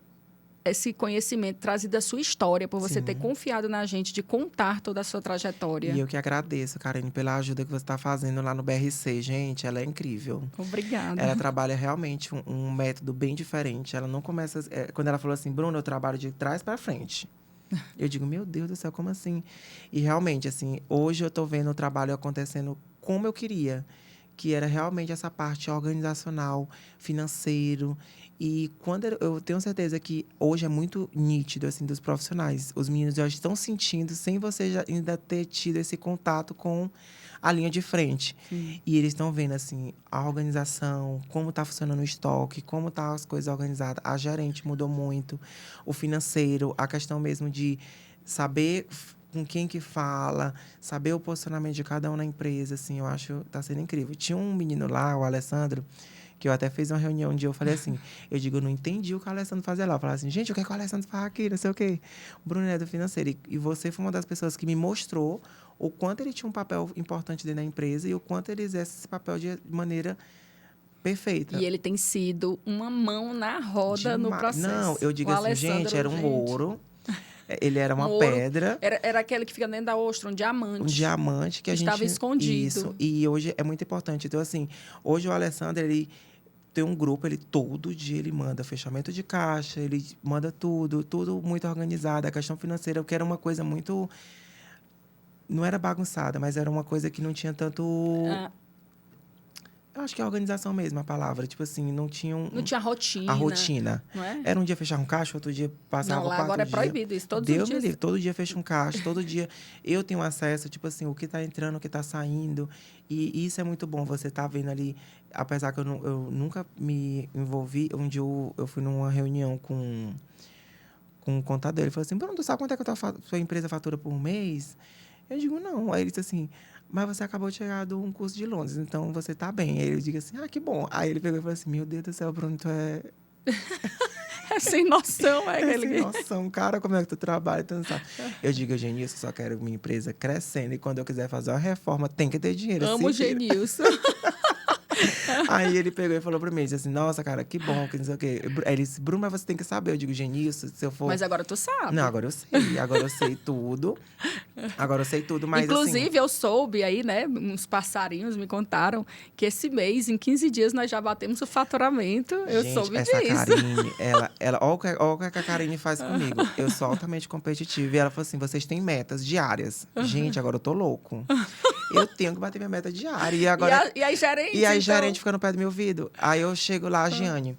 esse conhecimento, trazido a sua história, por você ter confiado na gente, de contar toda a sua trajetória. E eu que agradeço, Karine, pela ajuda que você está fazendo lá no BRC. Gente, ela é incrível. Obrigada. Ela trabalha realmente um método bem diferente. Ela não começa... quando ela falou assim, Bruno, eu trabalho de trás para frente. Eu digo, meu Deus do céu, como assim? E realmente, assim, hoje eu tô vendo o trabalho acontecendo como eu queria. Que era realmente essa parte organizacional, financeiro. E quando eu tenho certeza que hoje é muito nítido, assim, dos profissionais. Os meninos já estão sentindo, sem você já ainda ter tido esse contato com a linha de frente. E eles estão vendo, assim, a organização, como está funcionando o estoque, como tá as coisas organizadas. A gerente mudou muito, o financeiro, a questão mesmo de saber com quem que fala, saber o posicionamento de cada um na empresa, assim, eu acho que tá sendo incrível. Tinha um menino lá, o Alessandro, que eu até fiz uma reunião um dia, eu falei assim, eu não entendi o que o Alessandro fazia lá. Eu falei assim, gente, o que é que o Alessandro faz aqui, não sei o quê. O Bruno é do financeiro. E você foi uma das pessoas que me mostrou o quanto ele tinha um papel importante dentro da empresa e o quanto ele exerce esse papel de maneira perfeita. E ele tem sido uma mão na roda no processo. Não, eu digo assim, gente, era um ouro. Ele era uma ouro, pedra. Era aquele que fica dentro da ostra, um diamante. Um diamante que a gente... estava escondido. Isso. E hoje é muito importante. Então, assim, hoje o Alessandro, ele tem um grupo, ele todo dia ele manda fechamento de caixa, ele manda tudo muito organizado. A questão financeira, que era uma coisa muito... Não era bagunçada, mas era uma coisa que não tinha tanto... Eu acho que é a organização mesmo, a palavra. Tipo assim, não tinha Não tinha rotina. A rotina. Não é? Era um dia fechar um caixa, outro dia passava não, lá agora é proibido isso. Todos os dias. Livre, todo dia fecha um caixa, todo dia eu tenho acesso, tipo assim, o que tá entrando, o que tá saindo. E isso é muito bom, você tá vendo ali. Apesar que eu nunca me envolvi. Um dia eu fui numa reunião com um contador. Ele falou assim, Bruno, tu sabe quanto é que sua empresa fatura por mês? Eu digo, não. Aí ele disse assim, mas você acabou de chegar de um curso de Londres, então você tá bem. Aí eu digo assim, que bom. Aí ele pegou e falou assim, meu Deus do céu, Bruno, tu é... É sem noção, é aquele... sem noção, cara, como é que tu trabalha, tu não sabe. Eu digo, Genilson, só quero minha empresa crescendo e quando eu quiser fazer uma reforma, tem que ter dinheiro. Amo o Genilson. Aí ele pegou e falou pra mim, disse assim, nossa, cara, que bom, que não sei o quê. Aí ele disse, Bruno, mas você tem que saber. Eu digo, Genilson, se eu for... Mas agora tu sabe. Não, agora eu sei tudo. Agora eu sei tudo, mas inclusive, assim... eu soube aí, né, uns passarinhos me contaram que esse mês, em 15 dias, nós já batemos o faturamento. Eu soube essa disso. Karine, olha o que a Karine faz comigo. Eu sou altamente competitiva. E ela falou assim, vocês têm metas diárias. Gente, agora eu tô louco. Eu tenho que bater minha meta diária. E agora... E aí, gerente? E aí, gerente fica no pé do meu ouvido. Aí eu chego lá, Giane,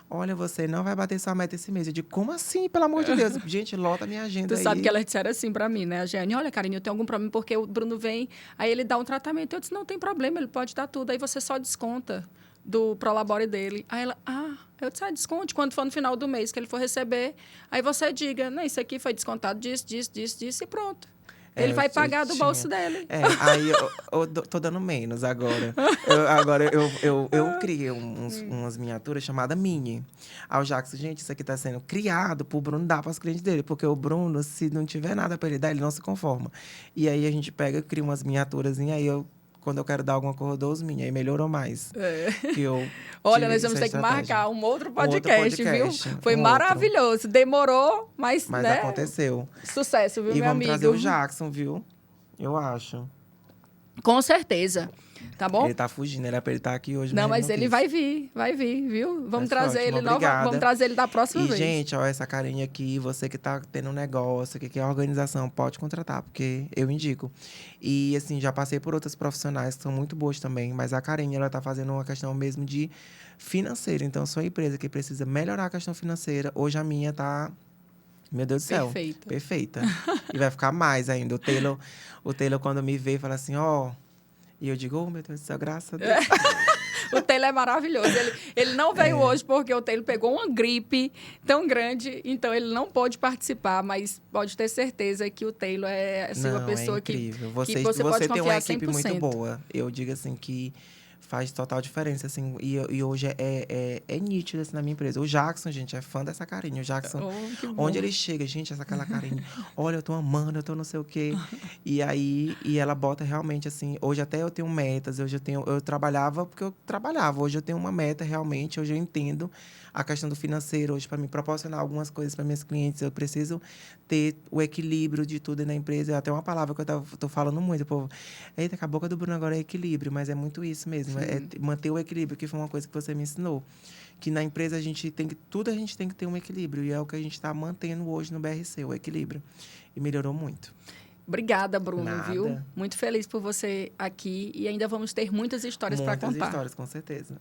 olha, você não vai bater sua meta esse mês. Eu digo, como assim, pelo amor de Deus? Gente, lota a minha agenda aí. Tu sabe que elas disseram assim pra mim, né? A Giane, olha, Karine, eu tenho algum problema porque o Bruno vem, aí ele dá um tratamento. Eu disse, não tem problema, ele pode dar tudo. Aí você só desconta do Prolabore dele. Aí ela, eu disse, desconte. Quando for no final do mês que ele for receber, aí você diga, não, isso aqui foi descontado disso e pronto. Ele vai pagar do bolso dele. Aí eu tô dando menos agora. Eu criei umas miniaturas chamadas Mini. Aí o Jackson, gente, isso aqui tá sendo criado pro Bruno dar para os clientes dele. Porque o Bruno, se não tiver nada para ele dar, ele não se conforma. E aí a gente pega e cria umas miniaturas. E aí quando eu quero dar alguma coisa, eu dou os mini. Aí melhorou mais. Olha, nós vamos ter que marcar um outro podcast, viu? Foi maravilhoso. Demorou, mas né? Aconteceu. Sucesso, viu, e meu amigo? E vamos trazer o Jackson, viu? Eu acho. Com certeza. Tá bom? Ele tá fugindo, era pra ele estar aqui hoje. Não, mas ele vai vir, viu? Vamos trazer ele vamos trazer ele da próxima vez. E, gente, ó, essa carinha aqui, você que tá tendo um negócio, que quer organização, pode contratar, porque eu indico. E, assim, já passei por outras profissionais que são muito boas também, mas a Carinha, ela tá fazendo uma questão mesmo de financeira. Então, sou uma empresa que precisa melhorar a questão financeira. Hoje a minha tá... Meu Deus do céu. Perfeita. E vai ficar mais ainda. O Taylor quando me vê, fala assim, E eu digo, meu Deus do céu, graças a Deus. O Taylor é maravilhoso. Ele não veio hoje porque o Taylor pegou uma gripe tão grande, então ele não pôde participar, mas pode ter certeza que o Taylor é assim, uma pessoa incrível. que você pode tem confiar uma equipe 100%. muito boa. Eu digo assim que faz total diferença, assim. E hoje é nítido, assim, na minha empresa. O Jackson, gente, é fã dessa Karine. O Jackson, Que bom. onde ele chega, gente, aquela Karine, olha, eu tô amando, eu tô não sei o quê. E aí, ela bota realmente, assim, hoje até eu tenho metas, eu trabalhava porque eu trabalhava. Hoje eu tenho uma meta, realmente, hoje eu entendo a questão do financeiro. Hoje, para me proporcionar algumas coisas para minhas clientes, eu preciso ter o equilíbrio de tudo na empresa. É até uma palavra que eu tô falando muito, o povo. Eita, a boca do Bruno agora é equilíbrio, mas é muito isso mesmo. É manter o equilíbrio, que foi uma coisa que você me ensinou. Que na empresa a gente tem que ter um equilíbrio. E é o que a gente está mantendo hoje no BRC, o equilíbrio. E melhorou muito. Obrigada, Bruno, Nada. viu? Muito feliz por você aqui e ainda vamos ter muitas histórias para contar. Muitas histórias, com certeza.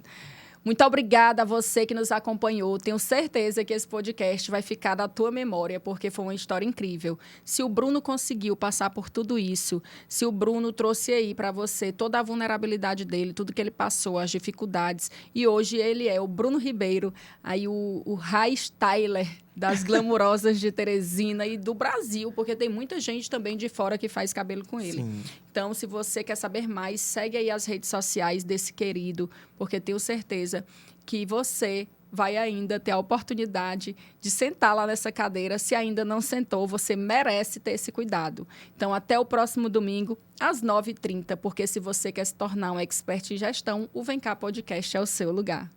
Muito obrigada a você que nos acompanhou. Tenho certeza que esse podcast vai ficar na tua memória, porque foi uma história incrível. Se o Bruno conseguiu passar por tudo isso, se o Bruno trouxe aí para você toda a vulnerabilidade dele, tudo que ele passou, as dificuldades, e hoje ele é o Bruno Ribeiro, aí o high styler das glamurosas de Teresina e do Brasil, porque tem muita gente também de fora que faz cabelo com ele. Sim. Então, se você quer saber mais, segue aí as redes sociais desse querido, porque tenho certeza que você vai ainda ter a oportunidade de sentar lá nessa cadeira. Se ainda não sentou, você merece ter esse cuidado. Então, até o próximo domingo, às 9h30, porque se você quer se tornar um expert em gestão, o Vem Cá Podcast é o seu lugar.